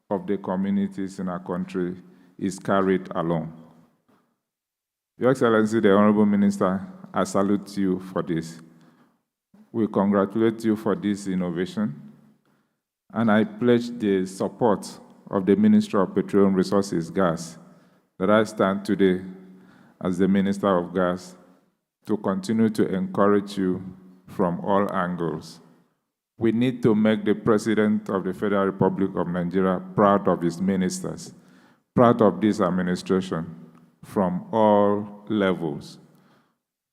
of the communities in our country is carried along. Your Excellency, the Honorable Minister, I salute you for this. We congratulate you for this innovation, and I pledge the support of the Ministry of Petroleum Resources, Gas, that I stand today as the Minister of Gas to continue to encourage you from all angles. We need to make the President of the Federal Republic of Nigeria proud of his ministers, proud of this administration from all levels.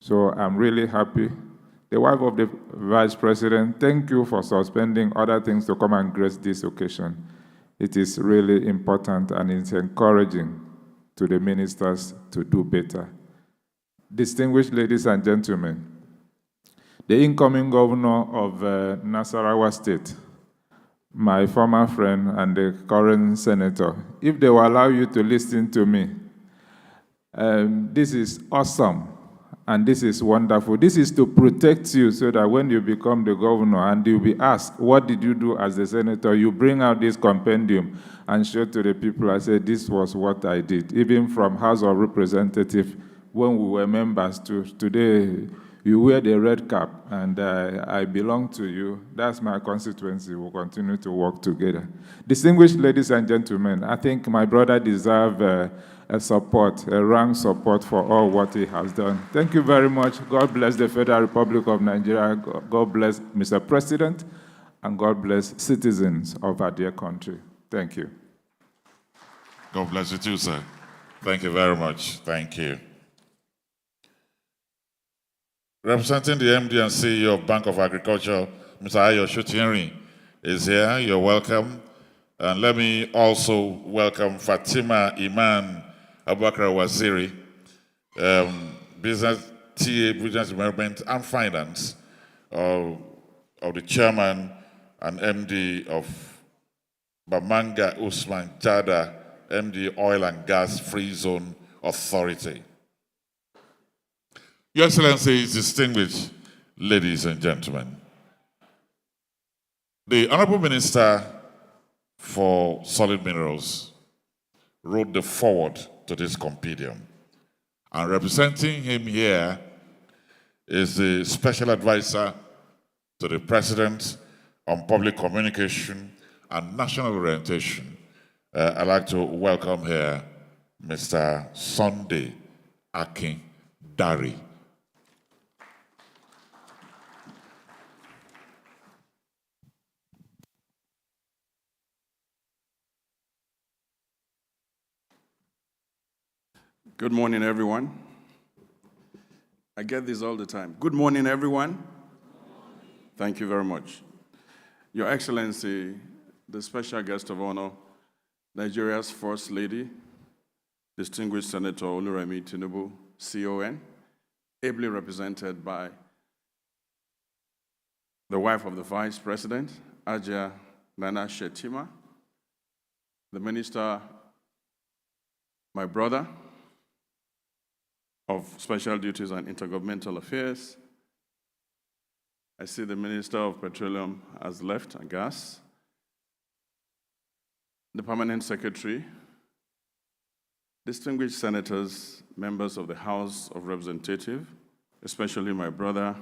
So I'm really happy. The wife of the Vice President, thank you for suspending other things to come and grace this occasion. It is really important and it's encouraging to the ministers to do better. Distinguished ladies and gentlemen, the incoming governor of Nasarawa State, my former friend and the current senator, if they will allow you to listen to me, this is awesome and this is wonderful. This is to protect you so that when you become the governor and you'll be asked, what did you do as the senator? You bring out this compendium and show to the people, I say, this was what I did. Even from House of Representatives, when we were members, to today, you wear the red cap, and I belong to you. That's my constituency. We'll continue to work together. Distinguished ladies and gentlemen, I think my brother deserves a rank support for all what he has done. Thank you very much. God bless the Federal Republic of Nigeria. God bless Mr. President, and God bless citizens of our dear country. Thank you. God bless you too, sir. Thank you very much. Thank you. Representing the MD and CEO of Bank of Agriculture, Mr. Ayo Shotienri, is here. You're welcome. And let me also welcome Fatima Iman Abubakar Waziri, Business TA, Business Development and Finance of the Chairman and MD of Bamanga Usman Jada, MD Oil and Gas Free Zone Authority. Your Excellencies, distinguished ladies and gentlemen, the Honorable Minister for Solid Minerals wrote the foreword to this compendium, and representing him here is the Special Advisor to the President on Public Communication and National Orientation. I'd like to welcome here Mr. Sunday Akin Dari. Good morning, everyone. I get this all the time. Good morning, everyone. Thank you very much. Your Excellency, the special guest of honor, Nigeria's First Lady, distinguished Senator Oluremi Tinubu, CON, ably represented by the wife of the Vice President, Ajia Nana Shetima, the Minister, my brother, of Special Duties and Intergovernmental Affairs. I see the Minister of Petroleum has left and Gas. The Permanent Secretary, distinguished senators, members of the House of Representatives, especially my brother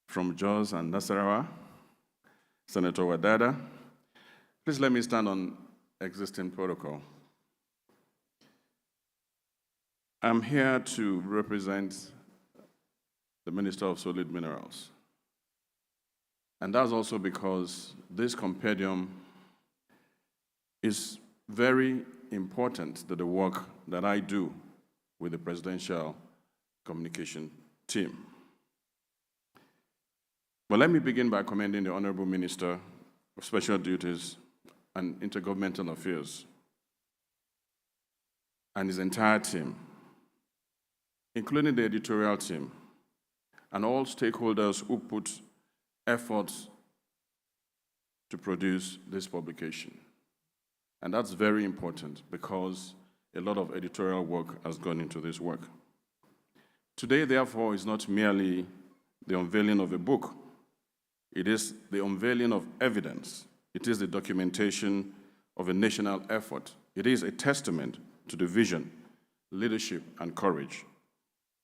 from Jos and Nasarawa, Senator Wadada. Please let me stand on existing protocol. I'm here to represent the Minister of Solid Minerals. And that's also because this compendium is very important to the work that I do with the Presidential Communication Team. But let me begin by commending the Honorable Minister of Special Duties and Intergovernmental Affairs and his entire team, including the editorial team, and all stakeholders who put efforts to produce this publication. And that's very important because a lot of editorial work has gone into this work. Today, therefore, is not merely the unveiling of a book. It is the unveiling of evidence. It is the documentation of a national effort. It is a testament to the vision, leadership, and courage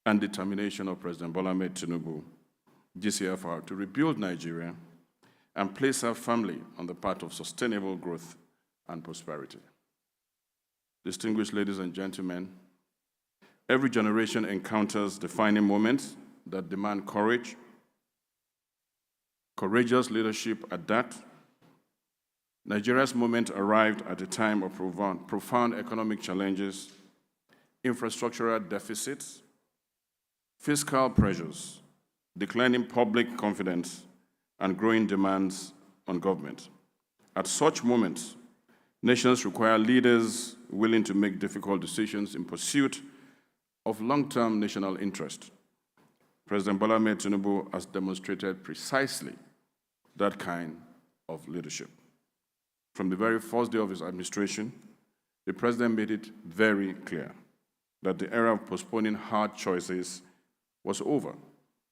and determination of President Bola Ahmed Tinubu, GCFR, to rebuild Nigeria and place her family on the path of sustainable growth and prosperity. Distinguished ladies and gentlemen, every generation encounters defining moments that demand courage, courageous leadership at that. Nigeria's moment arrived at a time of profound economic challenges, infrastructural deficits, fiscal pressures, declining public confidence, and growing demands on government. At such moments, nations require leaders willing to make difficult decisions in pursuit of long-term national interest. President Bola Ahmed Tinubu has demonstrated precisely that kind of leadership. From the very first day of his administration, the president made it very clear that the era of postponing hard choices was over.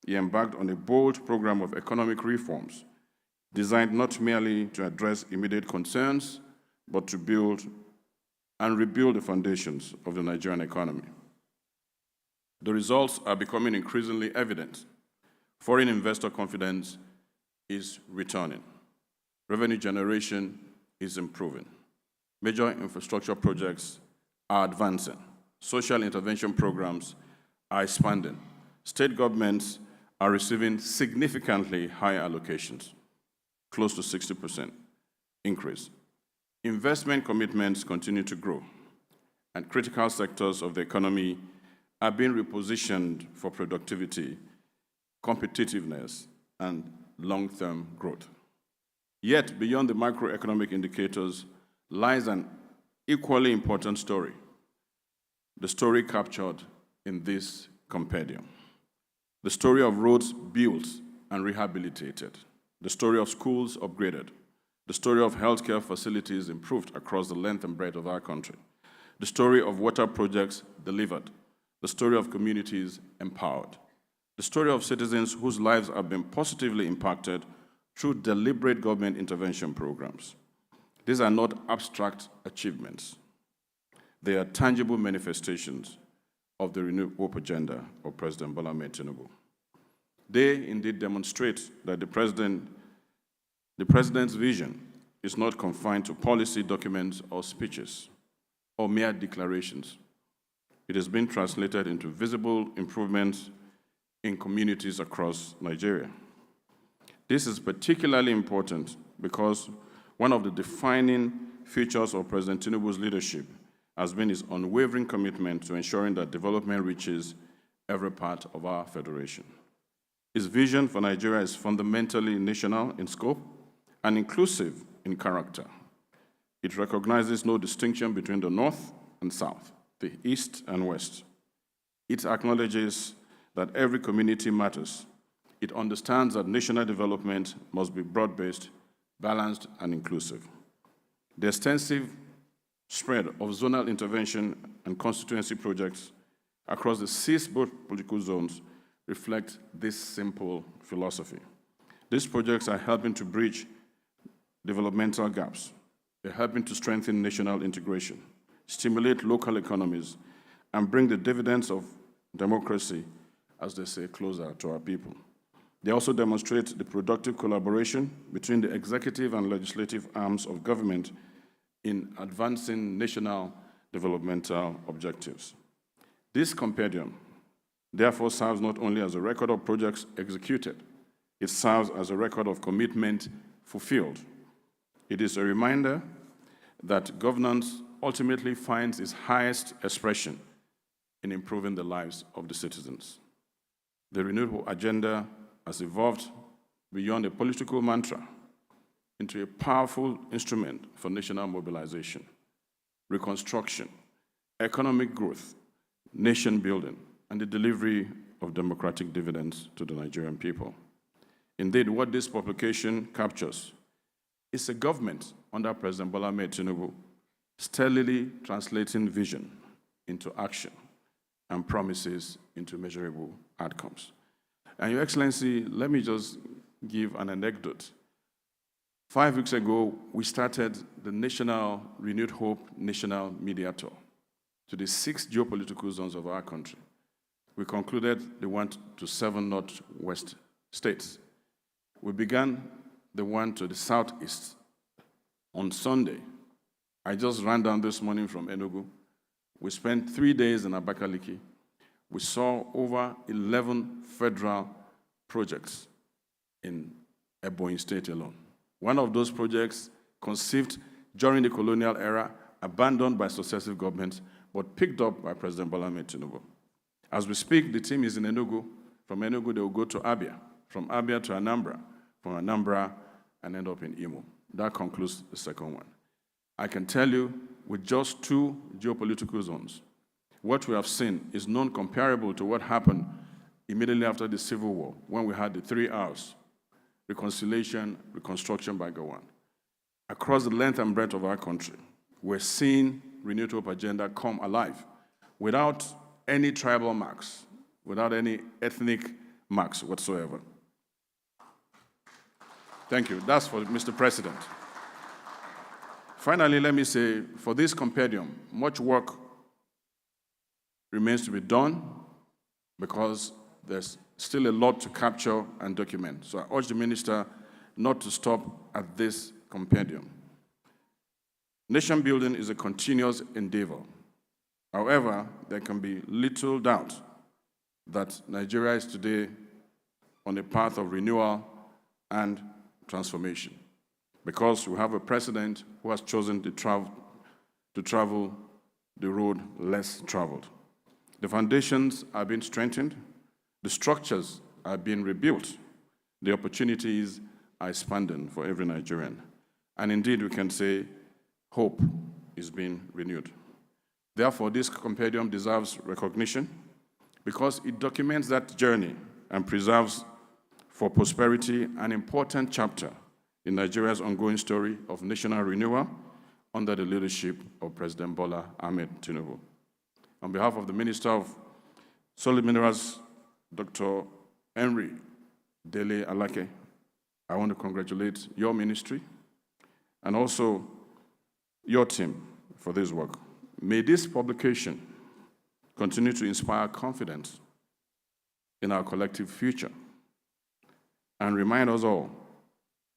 He embarked on a bold program of economic reforms designed not merely to address immediate concerns, but to build and rebuild the foundations of the Nigerian economy. The results are becoming increasingly evident. Foreign investor confidence is returning. Revenue generation is improving. Major infrastructure projects are advancing. Social intervention programs are expanding. State governments are receiving significantly higher allocations, close to 60% increase. Investment commitments continue to grow, and critical sectors of the economy are being repositioned for productivity, competitiveness, and long-term growth. Yet, beyond the macroeconomic indicators lies an equally important story, the story captured in this compendium. The story of roads built and rehabilitated, the story of schools upgraded, the story of healthcare facilities improved across the length and breadth of our country, the story of water projects delivered, the story of communities empowered, the story of citizens whose lives have been positively impacted through deliberate government intervention programs. These are not abstract achievements. They are tangible manifestations of the renewed hope agenda of President Bola Ahmed Tinubu. They indeed demonstrate that the president's vision is not confined to policy documents or speeches or mere declarations. It has been translated into visible improvements in communities across Nigeria. This is particularly important because one of the defining features of President Tinubu's leadership has been his unwavering commitment to ensuring that development reaches every part of our federation. His vision for Nigeria is fundamentally national in scope and inclusive in character. It recognizes no distinction between the North and South, the East and West. It acknowledges that every community matters. It understands that national development must be broad-based, balanced, and inclusive. The extensive spread of zonal intervention and constituency projects across the 6 political zones reflect this simple philosophy. These projects are helping to bridge developmental gaps. They're helping to strengthen national integration, stimulate local economies, and bring the dividends of democracy, as they say, closer to our people. They also demonstrate the productive collaboration between the executive and legislative arms of government in advancing national developmental objectives. This compendium therefore serves not only as a record of projects executed, it serves as a record of commitment fulfilled. It is a reminder that governance ultimately finds its highest expression in improving the lives of the citizens. The renewed hope agenda has evolved beyond a political mantra into a powerful instrument for national mobilization, reconstruction, economic growth, nation building, and the delivery of democratic dividends to the Nigerian people. Indeed, what this publication captures is a government under President Bola Tinubu steadily translating vision into action and promises into measurable outcomes. And Your Excellency, let me just give an anecdote. 5 weeks ago, we started the National Renewed Hope National Media Tour to the 6 geopolitical zones of our country. We concluded the one to 7 northwest states. We began the one to the southeast on Sunday. I just ran down this morning from Enugu. We spent 3 days in Abakaliki. We saw over 11 federal projects in Ebonyi State alone. One of those projects conceived during the colonial era, abandoned by successive governments, but picked up by President Bola Tinubu. As we speak, the team is in Enugu. From Enugu, they will go to Abia. From Abia to Anambra. From Anambra, and end up in Imo. That concludes the second one. I can tell you, with just 2 geopolitical zones, what we have seen is non-comparable to what happened immediately after the Civil War, when we had the 3 R's, reconciliation, reconstruction by Gowon. Across the length and breadth of our country, we're seeing Renewed Hope agenda come alive without any tribal marks, without any ethnic marks whatsoever. Thank you. That's for Mr. President. Finally, let me say, for this compendium, much work remains to be done because there's still a lot to capture and document. So I urge the minister not to stop at this compendium. Nation building is a continuous endeavor. However, there can be little doubt that Nigeria is today on a path of renewal and transformation, because we have a president who has chosen to travel the road less traveled. The foundations are being strengthened, the structures are being rebuilt, the opportunities are expanding for every Nigerian. And indeed, we can say hope is being renewed. Therefore, this compendium deserves recognition because it documents that journey and preserves for prosperity an important chapter in Nigeria's ongoing story of national renewal under the leadership of President Bola Ahmed Tinubu. On behalf of the Minister of Solid Minerals, Dr. Henry Dele Alake, I want to congratulate your ministry and also your team for this work. May this publication continue to inspire confidence in our collective future and remind us all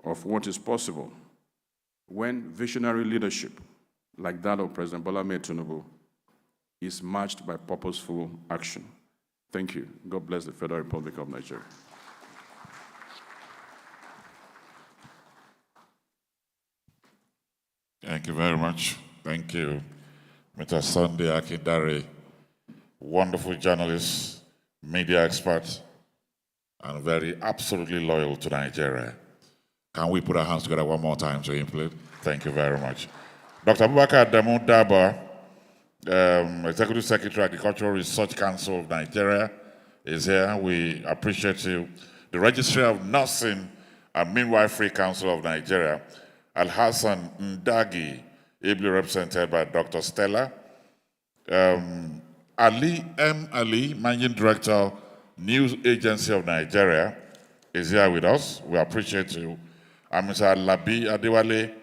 of what is possible when visionary leadership like that of President Bola Tinubu is matched by purposeful action. Thank you. God bless the Federal Republic of Nigeria. Thank you very much. Thank you, Mr. Sunday Akindare, wonderful journalist, media expert, and very absolutely loyal to Nigeria. Can we put our hands together one more time to him, please? Thank you very much. Dr. Abubakar Adamu Daba, Executive Secretary, Agricultural Research Council of Nigeria, is here. We appreciate you. The Registrar of Nursing and Midwifery Council of Nigeria, Al-Hassan Ndagi, ably represented by Dr. Stella. Ali M. Ali, Managing Director, News Agency of Nigeria, is here with us. We appreciate you. And Mr. Labi Adewale,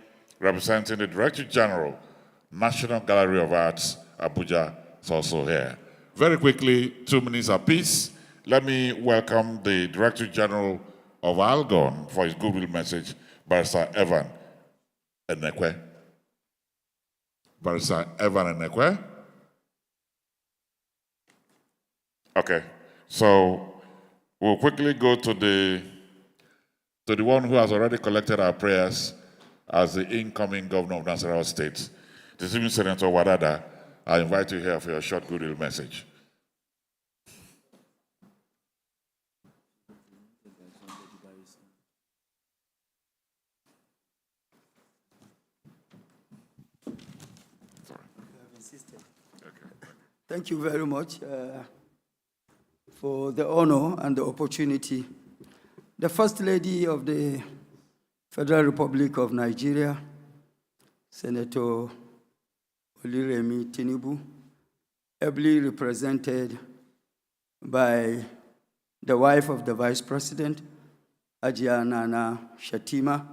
representing the Director General, National Gallery of Arts, Abuja, is also here. Very quickly, 2 minutes apiece. Let me welcome the Director General of Algon for his goodwill message, Barrister Evan Enekwe. Barrister Evan Enekwe. Okay. So we'll quickly go to the one who has already collected our prayers as the incoming governor of Nasarawa State, distinguished Senator Wadada. I invite you here for your short goodwill message. Thank you very much for the honor and the opportunity. The First Lady of the Federal Republic of Nigeria, Senator Oluremi Tinubu, ably represented by the wife of the Vice President, Ajia Nana Shatima,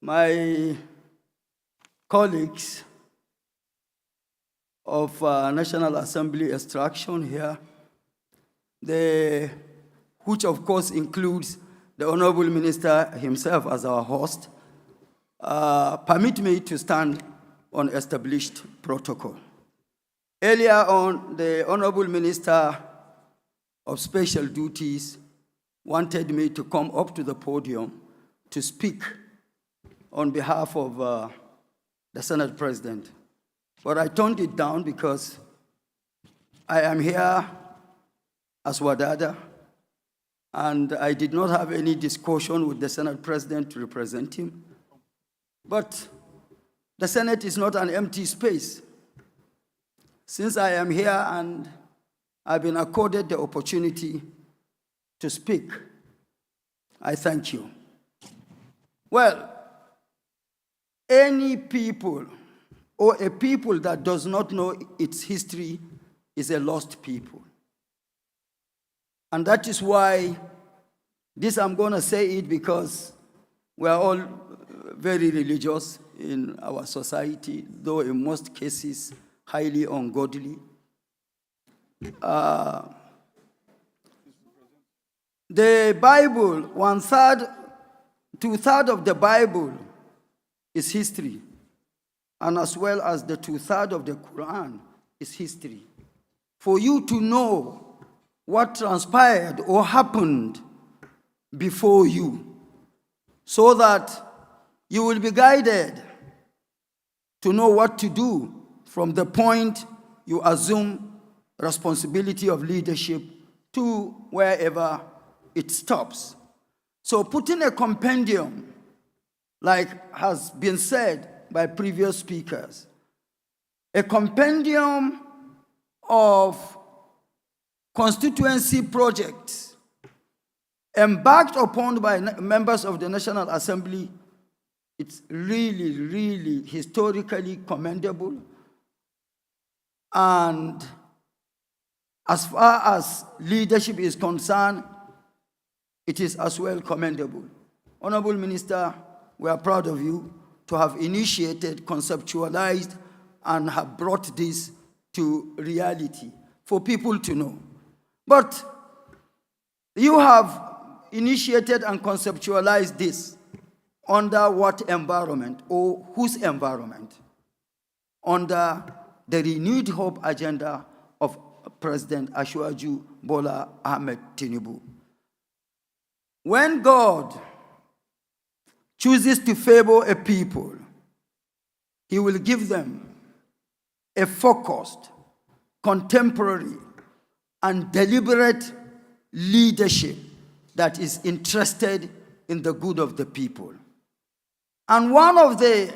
my colleagues of National Assembly extraction here, which of course includes the Honorable Minister himself as our host, permit me to stand on established protocol. Earlier on, the Honorable Minister of Special Duties wanted me to come up to the podium to speak on behalf of the Senate President. But I turned it down because I am here as Wadada, and I did not have any discussion with the Senate President to represent him. But the Senate is not an empty space. Since I am here and I've been accorded the opportunity to speak, I thank you. Well, any people or a people that does not know its history is a lost people. And that is why this, I'm going to say it because we are all very religious in our society, though in most cases highly ungodly. The Bible, 1/3, 2/3 of the Bible is history, and as well as the 2/3 of the Quran is history. For you to know what transpired or happened before you, so that you will be guided to know what to do from the point you assume responsibility of leadership to wherever it stops. So putting a compendium, like has been said by previous speakers, a compendium of constituency projects embarked upon by members of the National Assembly, it's really, really historically commendable. And as far as leadership is concerned, it is as well commendable. Honorable Minister, we are proud of you to have initiated, conceptualized, and have brought this to reality for people to know. But you have initiated and conceptualized this under what environment or whose environment? Under the renewed hope agenda of President Ashwaju Bola Ahmed Tinubu. When God chooses to favor a people, he will give them a focused, contemporary, and deliberate leadership that is interested in the good of the people. And one of the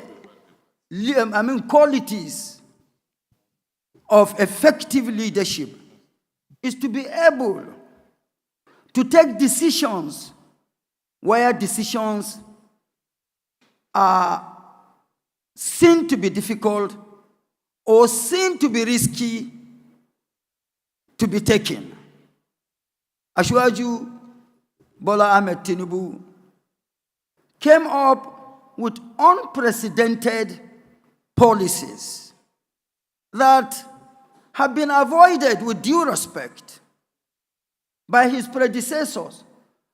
qualities of effective leadership is to be able to take decisions where decisions are seen to be difficult or seen to be risky to be taken. Ashwaju Bola Ahmed Tinubu came up with unprecedented policies that have been avoided with due respect by his predecessors,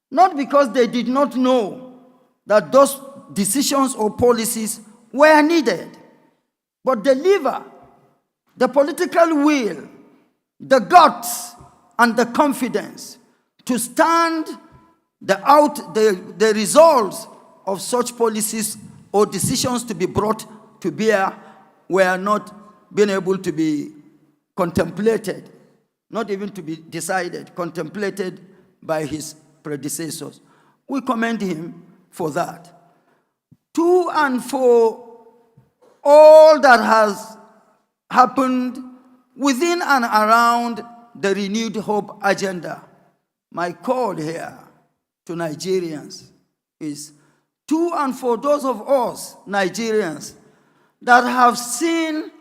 not because they did not know that those decisions or policies were needed, but deliver the political will, the guts, and the confidence to stand the results of such policies or decisions to be brought to bear were not being able to be contemplated, not even to be decided, contemplated by his predecessors. We commend him for that. To and for all that has happened within and around the renewed hope agenda, my call here to Nigerians is to and for those of us Nigerians that have seen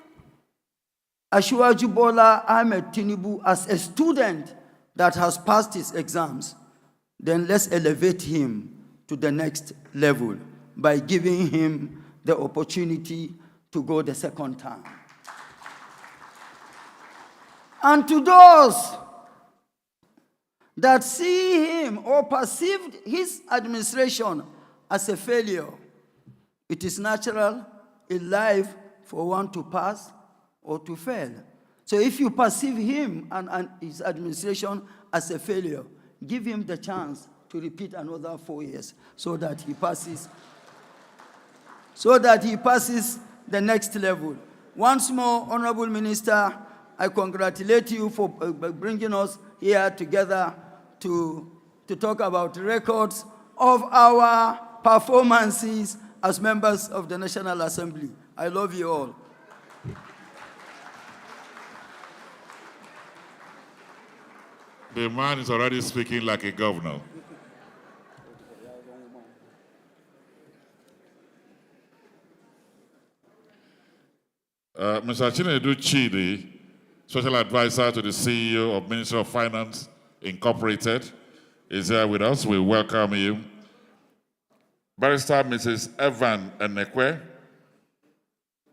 Bola Ahmed Tinubu as a student that has passed his exams, then let's elevate him to the next level by giving him the opportunity to go the second time. And to those that see him or perceived his administration as a failure, it is natural in life for one to pass or to fail. So if you perceive him and his administration as a failure, give him the chance to repeat another 4 years so that he passes the next level. Once more, Honorable Minister, I congratulate you for bringing us here together to talk about records of our performances as members of the National Assembly. I love you all. The man is already speaking like a governor. Mr. Chinedu Chidi, Special Advisor to the CEO of Ministry of Finance Incorporated, is here with us. We welcome you. Barrister Mrs. Evan Enekwe,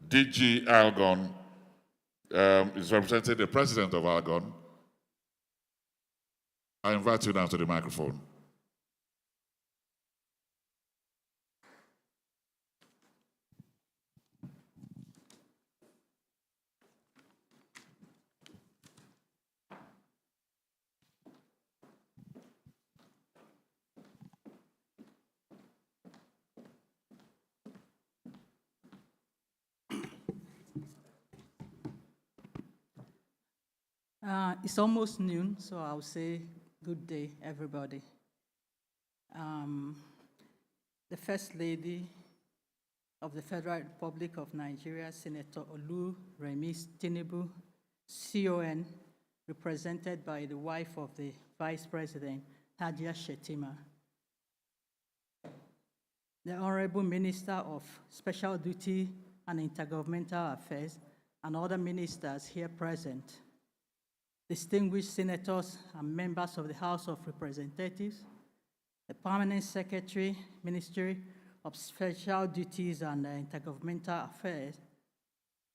DG Algon, is representing the President of Algon. I invite you down to the microphone. It's almost noon, so I'll say good day, everybody. The First Lady of the Federal Republic of Nigeria, Senator Oluremi Tinubu, CON, represented by the wife of the Vice President, Hajia Shetima. The Honorable Minister of Special Duty and Intergovernmental Affairs and other ministers here present, distinguished senators and members of the House of Representatives, the Permanent Secretary, Ministry of Special Duties and Intergovernmental Affairs,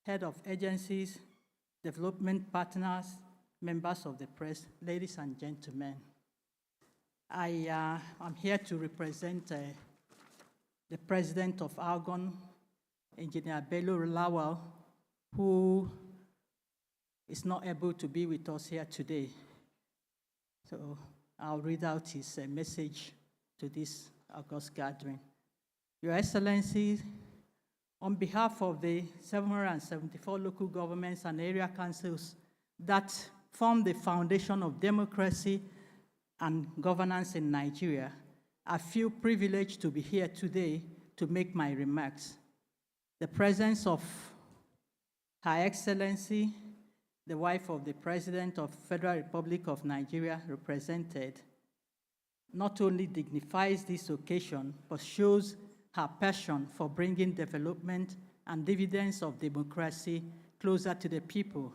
head of agencies, development partners, members of the press, ladies and gentlemen. I am here to represent the President of Algon, Engineer Bello Lawal, who is not able to be with us here today. So I'll read out his message to this August gathering. Your Excellencies, on behalf of the 774 local governments and area councils that form the foundation of democracy and governance in Nigeria, I feel privileged to be here today to make my remarks. The presence of Her Excellency, the wife of the President of the Federal Republic of Nigeria represented, not only dignifies this occasion, but shows her passion for bringing development and dividends of democracy closer to the people.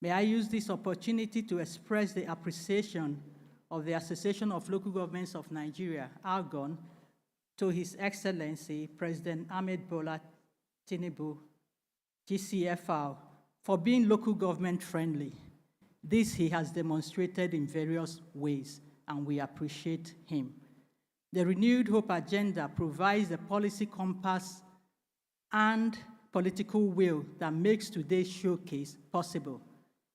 May I use this opportunity to express the appreciation of the Association of Local Governments of Nigeria, ALGON, to His Excellency, President Ahmed Bola Tinubu, GCFR, for being local government friendly. This he has demonstrated in various ways, and we appreciate him. The Renewed Hope Agenda provides a policy compass and political will that makes today's showcase possible.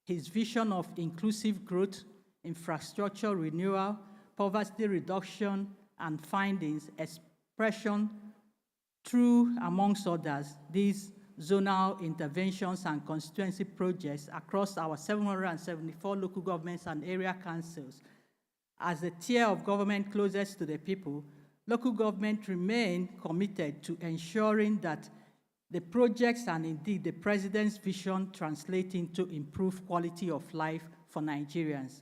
His vision of inclusive growth, infrastructure renewal, poverty reduction, and findings, expression through, amongst others, these zonal interventions and constituency projects across our 774 local governments and area councils. As the tier of government closest to the people, local government remain committed to ensuring that the projects and indeed the President's vision translate into improved quality of life for Nigerians.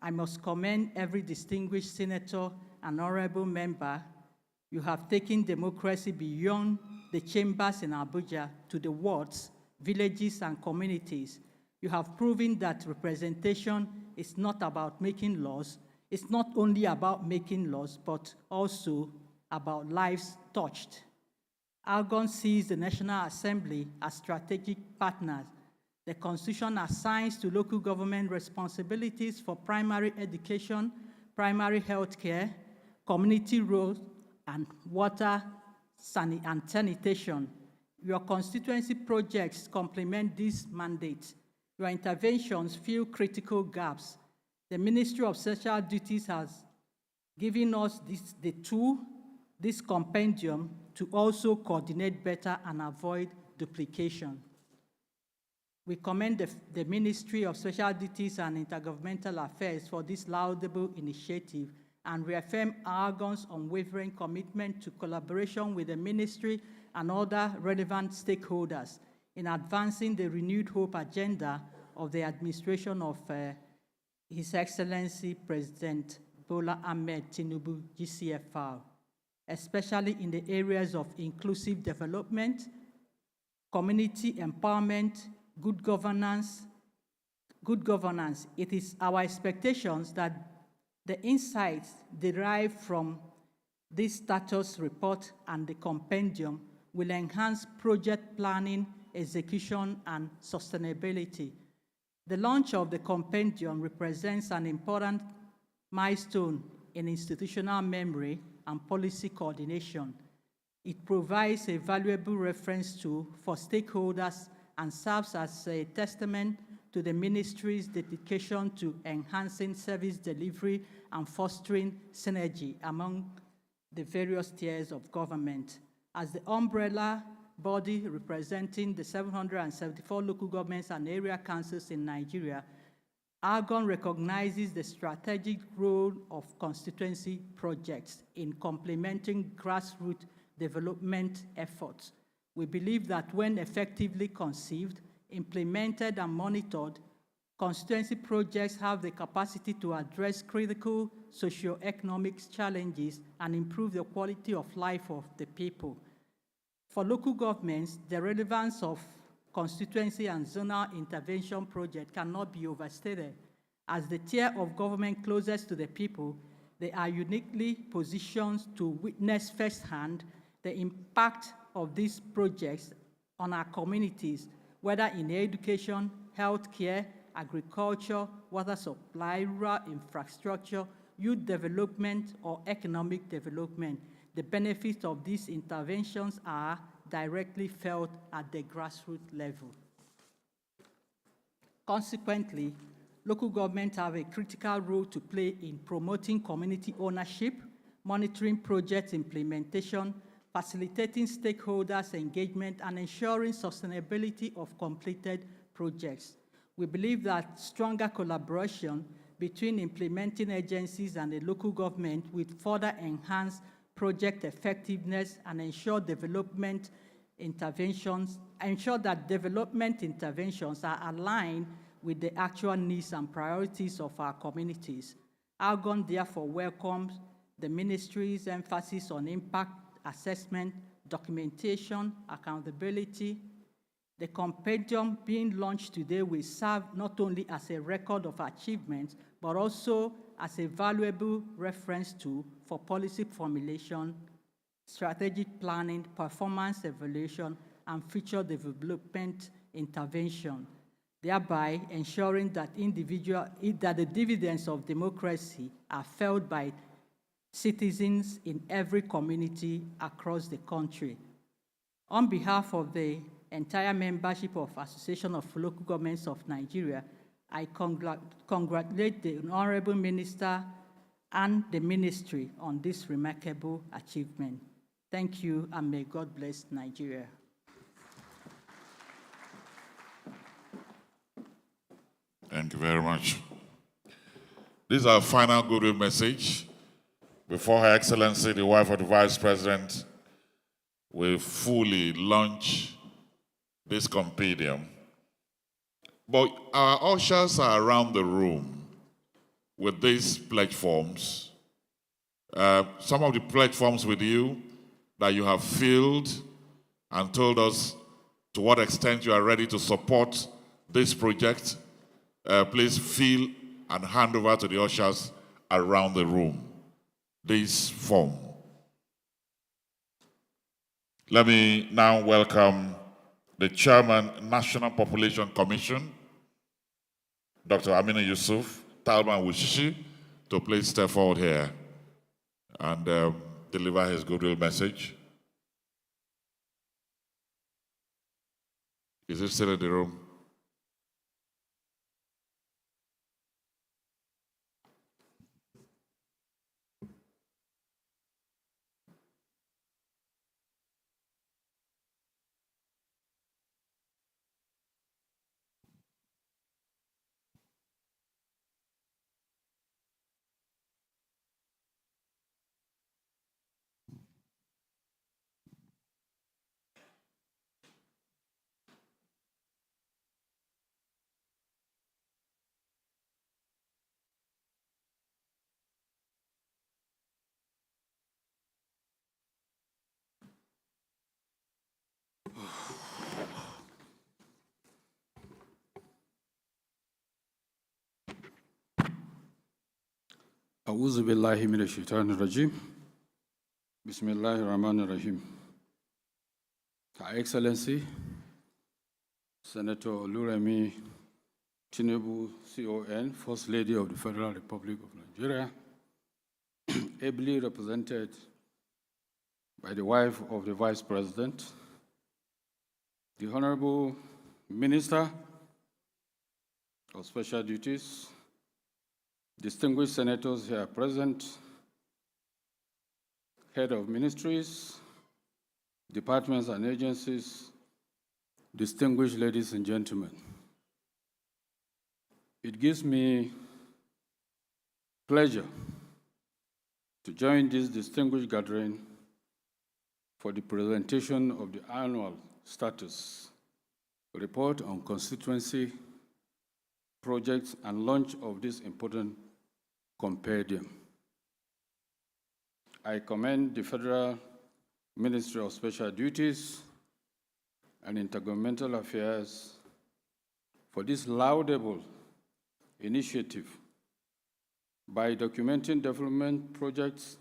I must commend every distinguished senator and honorable member. You have taken democracy beyond the chambers in Abuja to the wards, villages, and communities. You have proven that representation is not about making laws. It's not only about making laws, but also about lives touched. Algon sees the National Assembly as strategic partners. The Constitution assigns to local government responsibilities for primary education, primary health care, community roads, and water and sanitation. Your constituency projects complement this mandate. Your interventions fill critical gaps. The Ministry of Social Duties has given us the tool, this compendium, to also coordinate better and avoid duplication. We commend the Ministry of Social Duties and Intergovernmental Affairs for this laudable initiative and reaffirm Argon's unwavering commitment to collaboration with the ministry and other relevant stakeholders in advancing the renewed hope agenda of the administration of His Excellency President Bola Ahmed Tinubu, GCFR, especially in the areas of inclusive development, community empowerment, good governance. It is our expectations that the insights derived from this status report and the compendium will enhance project planning, execution, and sustainability. The launch of the compendium represents an important milestone in institutional memory and policy coordination. It provides a valuable reference tool for stakeholders and serves as a testament to the ministry's dedication to enhancing service delivery and fostering synergy among the various tiers of government. As the umbrella body representing the 774 local governments and area councils in Nigeria, Argon recognizes the strategic role of constituency projects in complementing grassroots development efforts. We believe that when effectively conceived, implemented, and monitored, constituency projects have the capacity to address critical socioeconomic challenges and improve the quality of life of the people. For local governments, the relevance of constituency and zonal intervention projects cannot be overstated. As the tier of government closest to the people, they are uniquely positioned to witness firsthand the impact of these projects on our communities, whether in education, healthcare, agriculture, water supply, rural infrastructure, youth development, or economic development. The benefits of these interventions are directly felt at the grassroots level. Consequently, local governments have a critical role to play in promoting community ownership, monitoring project implementation, facilitating stakeholders' engagement, and ensuring sustainability of completed projects. We believe that stronger collaboration between implementing agencies and the local government will further enhance project effectiveness and ensure that development interventions are aligned with the actual needs and priorities of our communities. Argon therefore welcomes the ministry's emphasis on impact assessment, documentation, accountability. The compendium being launched today will serve not only as a record of achievements, but also as a valuable reference tool for policy formulation, strategic planning, performance evaluation, and future development intervention, thereby ensuring that the dividends of democracy are felt by citizens in every community across the country. On behalf of the entire membership of Association of Local Governments of Nigeria, I congratulate the Honorable Minister and the Ministry on this remarkable achievement. Thank you, and may God bless Nigeria. Thank you very much. This is our final goodwill message before Her Excellency, the wife of the Vice President, will fully launch this compendium. But our ushers are around the room with these pledge forms. Some of the pledge forms with you that you have filled and told us to what extent you are ready to support this project. Please fill and hand over to the ushers around the room this form. Let me now welcome the Chairman, National Population Commission, Dr. Amina Yusuf Talman Wushishi, to please step forward here and deliver his goodwill message. Is he still in the room? أعوذ بالله من الشيطان الرجيم. بسم الله الرحمن الرحيم. Her Excellency, Senator Oluremi Tinubu, CON, First Lady of the Federal Republic of Nigeria, ably represented by the wife of the Vice President, the Honorable Minister of Special Duties, distinguished senators here present, head of ministries, departments and agencies, distinguished ladies and gentlemen. It gives me pleasure to join this distinguished gathering for the presentation of the annual status report on constituency projects and launch of this important compendium. I commend the Federal Ministry of Special Duties and Intergovernmental Affairs for this laudable initiative by documenting development projects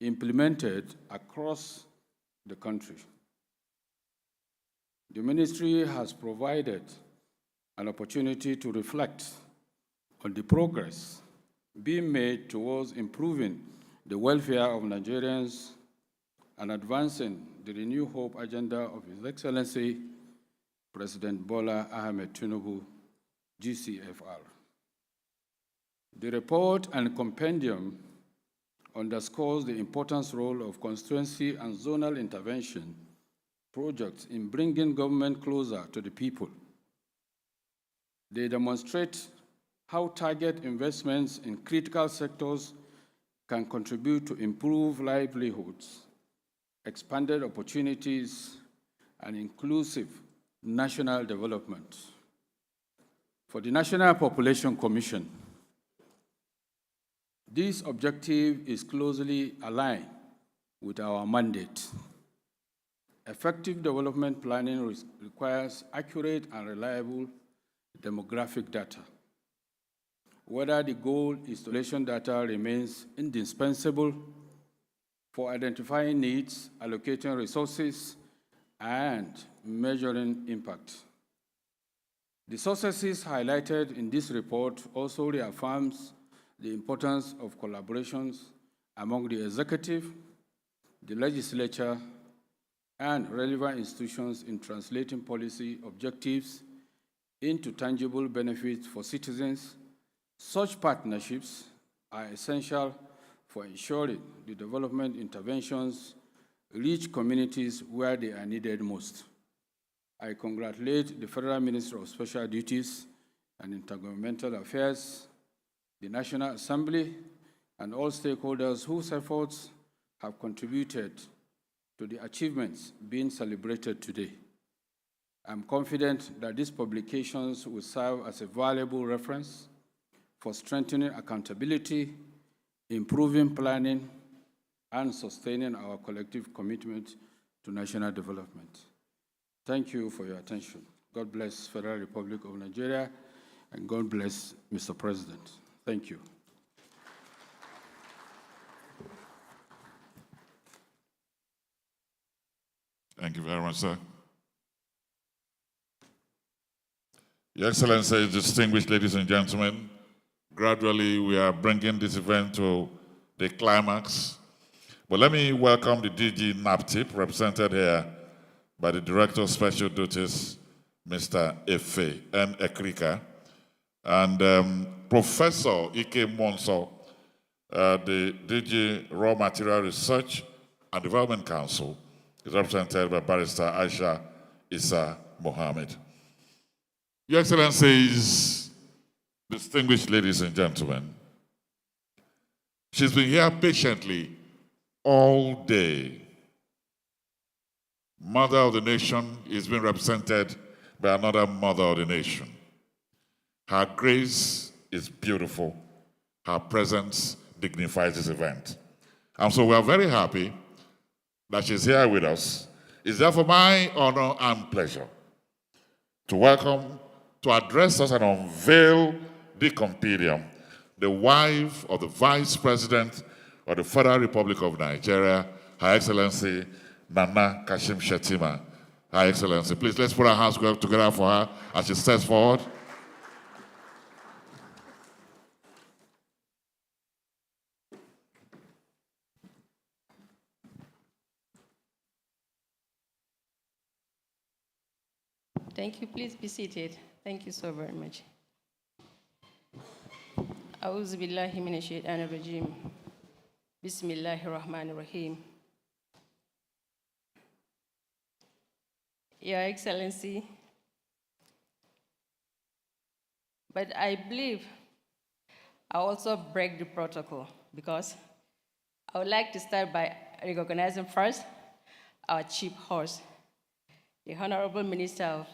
implemented across the country. The ministry has provided an opportunity to reflect on the progress being made towards improving the welfare of Nigerians and advancing the Renew Hope agenda of His Excellency, President Bola Ahmed Tinubu, GCFR. The report and compendium underscores the important role of constituency and zonal intervention projects in bringing government closer to the people. They demonstrate how target investments in critical sectors can contribute to improved livelihoods, expanded opportunities, and inclusive national development. For the National Population Commission, this objective is closely aligned with our mandate. Effective development planning requires accurate and reliable demographic data. Whether the goal installation data remains indispensable for identifying needs, allocating resources, and measuring impact. The successes highlighted in this report also reaffirms the importance of collaborations among the executive, the legislature, and relevant institutions in translating policy objectives into tangible benefits for citizens, such partnerships are essential for ensuring the development interventions reach communities where they are needed most. I congratulate the Federal Minister of Special Duties and Intergovernmental Affairs, the National Assembly, and all stakeholders whose efforts have contributed to the achievements being celebrated today. I'm confident that these publications will serve as a valuable reference for strengthening accountability, improving planning, and sustaining our collective commitment to national development. Thank you for your attention. God bless Federal Republic of Nigeria, and God bless Mr. President. Thank you. Thank you very much, sir. Your Excellency, distinguished ladies and gentlemen, gradually we are bringing this event to the climax. But let me welcome the DG NAPTIP, represented here by the Director of Special Duties, Mr. Efe M. Ekrika, and Professor Ike Monso, the DG Raw Material Research and Development Council, is represented by Barrister Aisha Issa Mohammed. Your Excellencies, distinguished ladies and gentlemen, she's been here patiently all day. Mother of the nation is being represented by another mother of the nation. Her grace is beautiful. Her presence dignifies this event. And so we are very happy that she's here with us. It's therefore my honor and pleasure to welcome, to address us and unveil the Compendium, the wife of the Vice President of the Federal Republic of Nigeria, Her Excellency Nana Kashim Shettima. Her Excellency, please let's put our hands together for her as she steps forward. Thank you. Please be seated. Thank you so very much. A'udhu billahi minash shaitanir rajim. Bismillahir rahmanir rahim. Your Excellency, but I believe I also break the protocol because I would like to start by recognizing first our chief host, the Honorable Minister of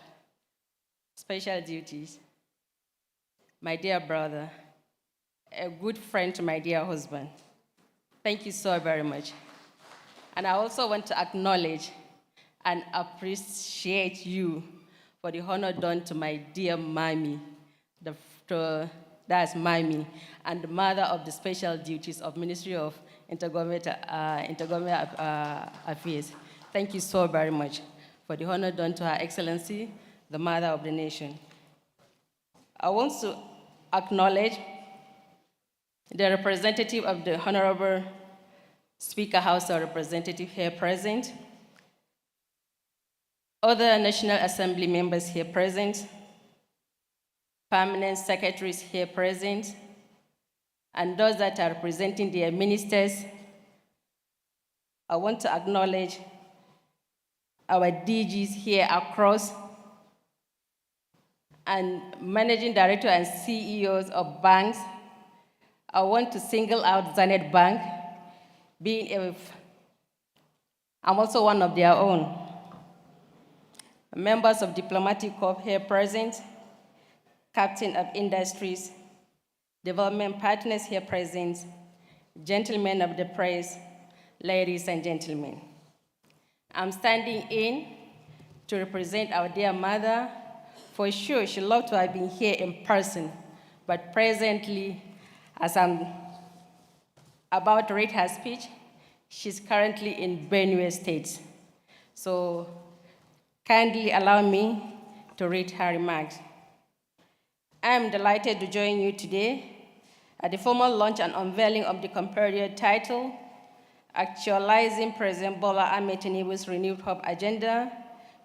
Special Duties, my dear brother, a good friend to my dear husband. Thank you so very much. And I also want to acknowledge and appreciate you for the honor done to my dear Mami, that's Mami, and the mother of the Special Duties of Ministry of Intergovernmental Affairs. Thank you so very much for the honor done to Her Excellency, the mother of the nation. I want to acknowledge the representative of the Honorable Speaker House of Representatives here present, other National Assembly members here present, permanent secretaries here present, and those that are representing their ministers. I want to acknowledge our DGs here across, and managing director and CEOs of banks. I want to single out Zenith Bank, I'm also one of their own. Members of Diplomatic Corps here present, Captain of Industries, development partners here present, gentlemen of the press, ladies and gentlemen. I'm standing in to represent our dear mother. For sure, she'd love to have been here in person, but presently, as I'm about to read her speech, she's currently in Benue State. So kindly allow me to read her remarks. I am delighted to join you today at the formal launch and unveiling of the Compendium titled, Actualizing President Bola Ahmed Tinubu's Renewed Hope Agenda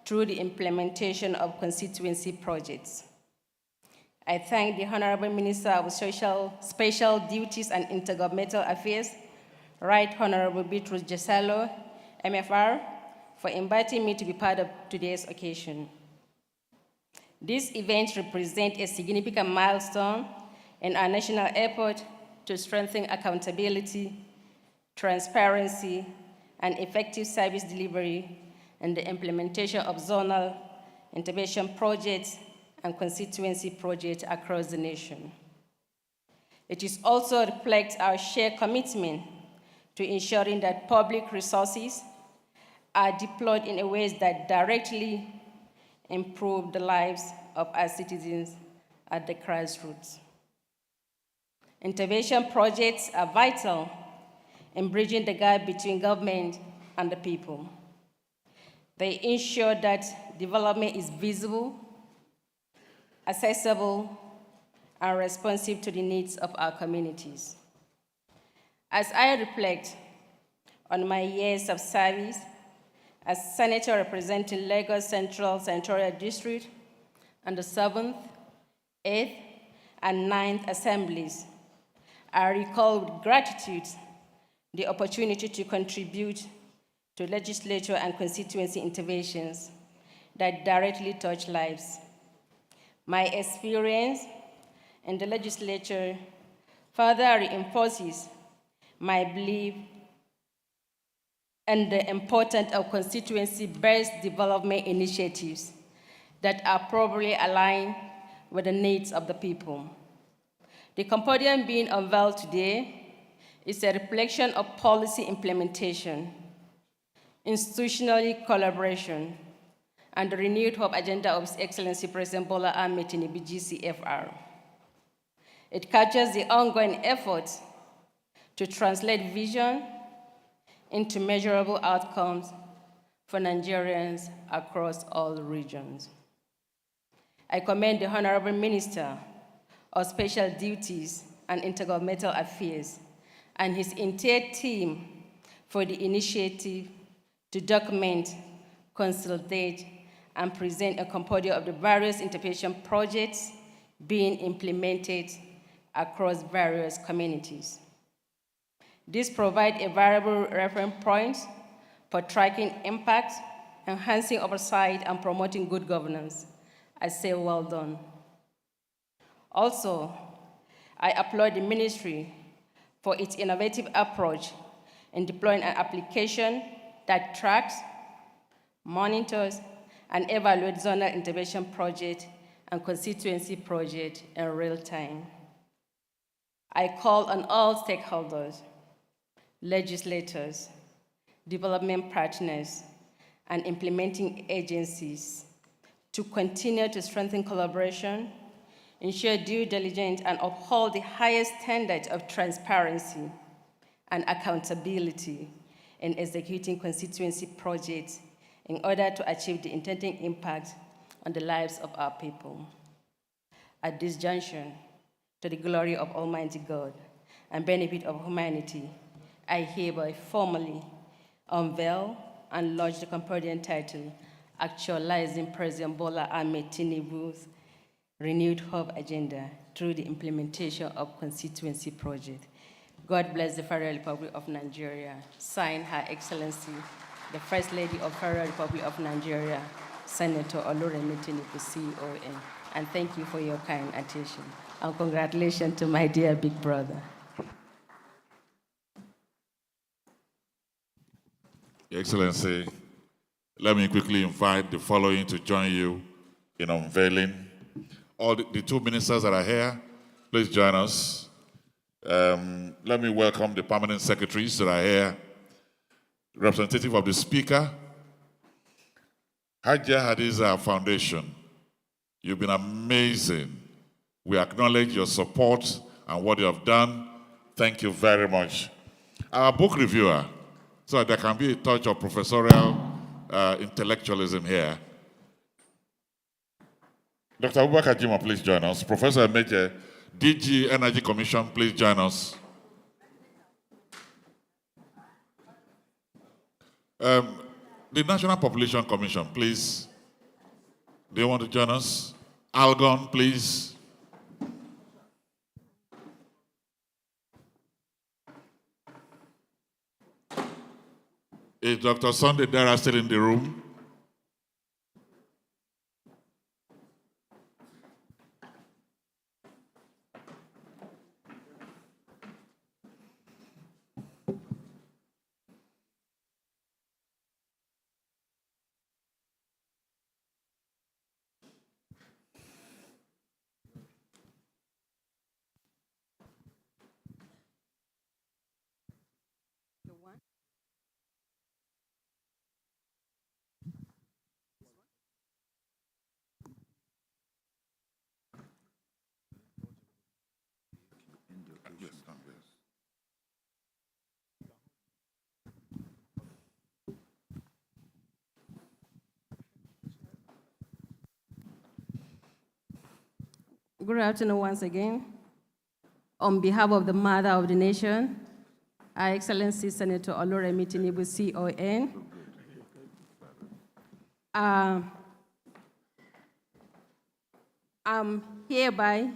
through the Implementation of Constituency Projects. I thank the Honorable Minister of Special Duties and Intergovernmental Affairs, Right Honorable Beatrice Jesalo, MFR, for inviting me to be part of today's occasion. This event represents a significant milestone in our national effort to strengthen accountability, transparency, and effective service delivery and the implementation of zonal intervention projects and constituency projects across the nation. It is also reflects our shared commitment to ensuring that public resources are deployed in ways that directly improve the lives of our citizens at the grassroots. Intervention projects are vital in bridging the gap between government and the people. They ensure that development is visible, accessible, and responsive to the needs of our communities. As I reflect on my years of service as Senator representing Lagos Central Senatorial District and the 7th, 8th, and 9th Assemblies, I recall with gratitude the opportunity to contribute to legislature and constituency interventions that directly touch lives. My experience in the legislature further reinforces my belief in the importance of constituency-based development initiatives that are properly aligned with the needs of the people. The Compendium being unveiled today is a reflection of policy implementation, institutional collaboration, and the renewed hope agenda of His Excellency President Bola Ahmed Tinubu, GCFR. It captures the ongoing efforts to translate vision into measurable outcomes for Nigerians across all regions. I commend the Honorable Minister of Special Duties and Intergovernmental Affairs and his entire team for the initiative to document, consolidate, and present a compendium of the various intervention projects being implemented across various communities. This provides a variable reference point for tracking impact, enhancing oversight, and promoting good governance. I say well done. Also, I applaud the ministry for its innovative approach in deploying an application that tracks, monitors, and evaluates zonal intervention project and constituency project in real time. I call on all stakeholders, legislators, development partners, and implementing agencies to continue to strengthen collaboration, ensure due diligence, and uphold the highest standards of transparency and accountability in executing constituency projects in order to achieve the intended impact on the lives of our people. At this junction, to the glory of Almighty God and benefit of humanity, I hereby formally unveil and launch the Compendium title, Actualizing President Bola Ahmed Tinubu's Renewed Hope Agenda through the implementation of constituency project. God bless the Federal Republic of Nigeria. Signed, Her Excellency, the First Lady of Federal Republic of Nigeria, Senator Oluremi Tinubu, CON. And thank you for your kind attention. And congratulations to my dear big brother. Your Excellency, let me quickly invite the following to join you in unveiling. All the two ministers that are here, please join us. Let me welcome the permanent secretaries that are here. Representative of the Speaker, Hajia Hadiza Foundation, you've been amazing. We acknowledge your support and what you have done. Thank you very much. Our book reviewer, so that there can be a touch of professorial intellectualism here. Dr. Abubakar Jima, please join us. Professor Major, DG Energy Commission, please join us. The National Population Commission, please. Do you want to join us? Algon, please. Is Dr. Sunday Dara still in the room? Good afternoon once again. On behalf of the Mother of the Nation, Her Excellency Senator Oloremi Tinubu, CON, I'm hereby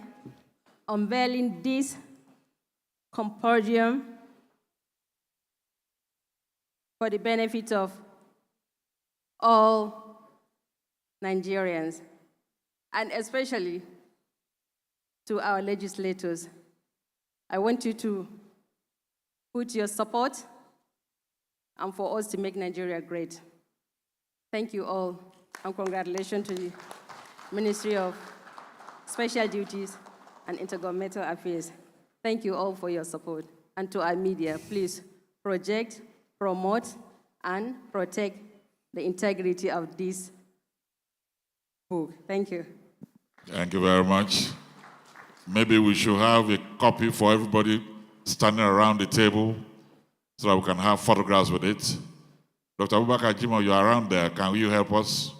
unveiling this Compendium for the benefit of all Nigerians, and especially to our legislators. I want you to put your support and for us to make Nigeria great. Thank you all, and congratulations to the Ministry of Special Duties and Intergovernmental Affairs. Thank you all for your support. And to our media, please project, promote, and protect the integrity of this book. Thank you. Thank you very much. Maybe we should have a copy for everybody standing around the table so that we can have photographs with it. Dr. Abubakar Jimo, you are around there. Can you help us?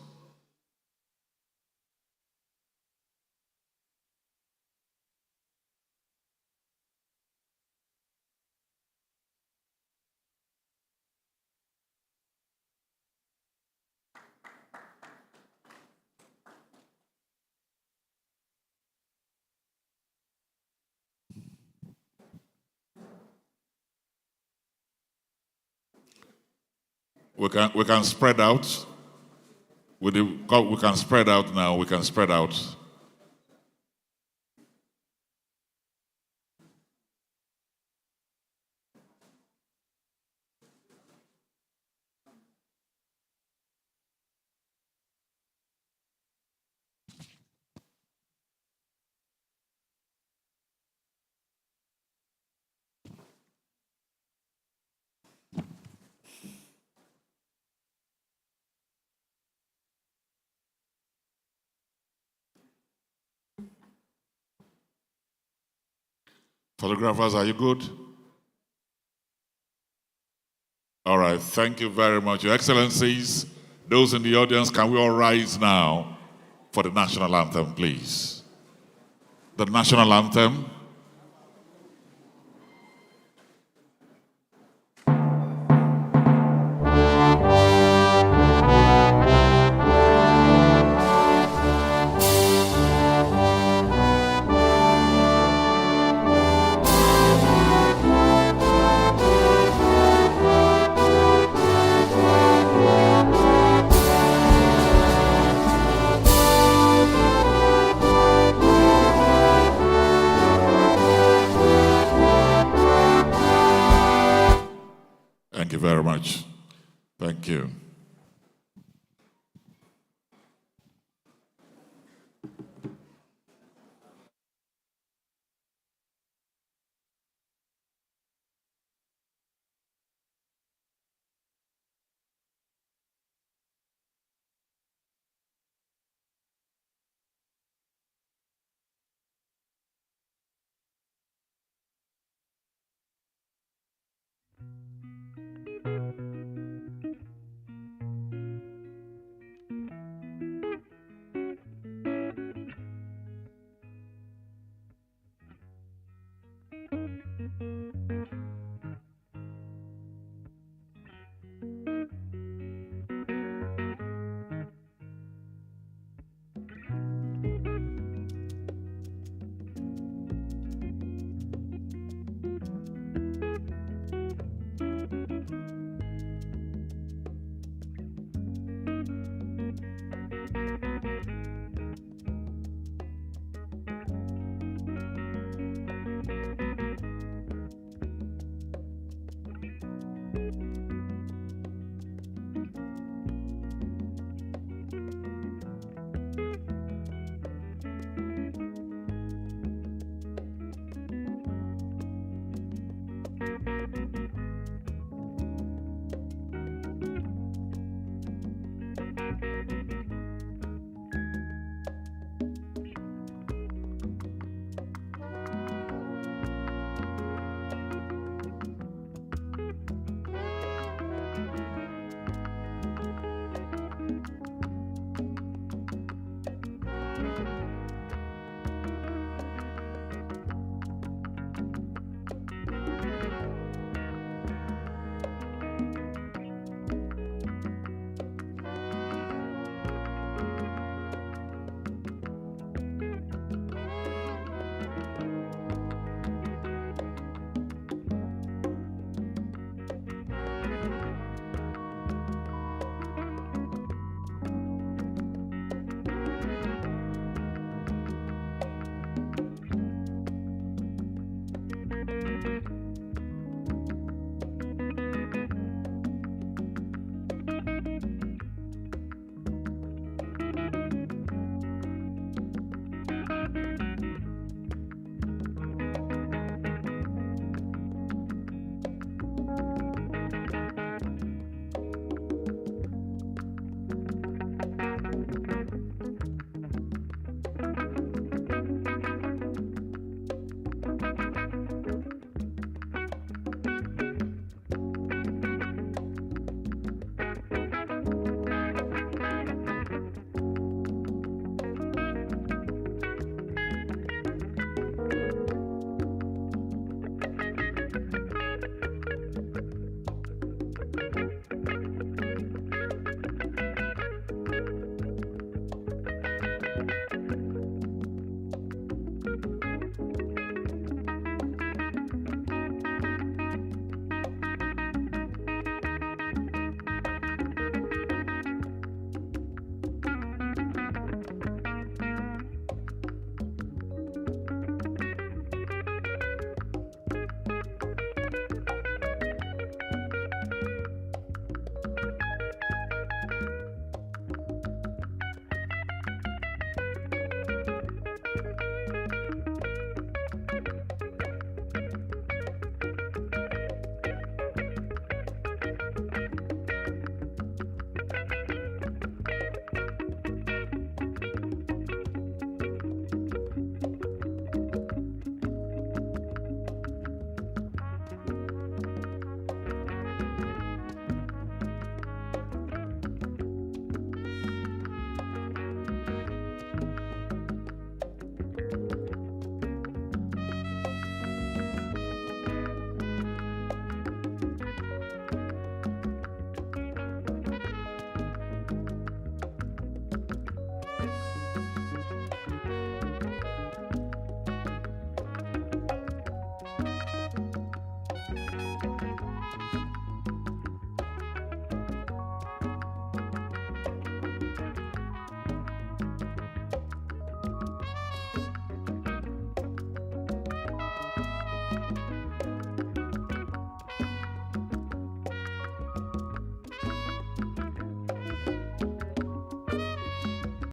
We can spread out. We can spread out now. We can spread out. Photographers, are you good? All right, thank you very much. Your Excellencies, those in the audience, can we all rise now for the national anthem, please? The national anthem. Thank you very much. Thank you.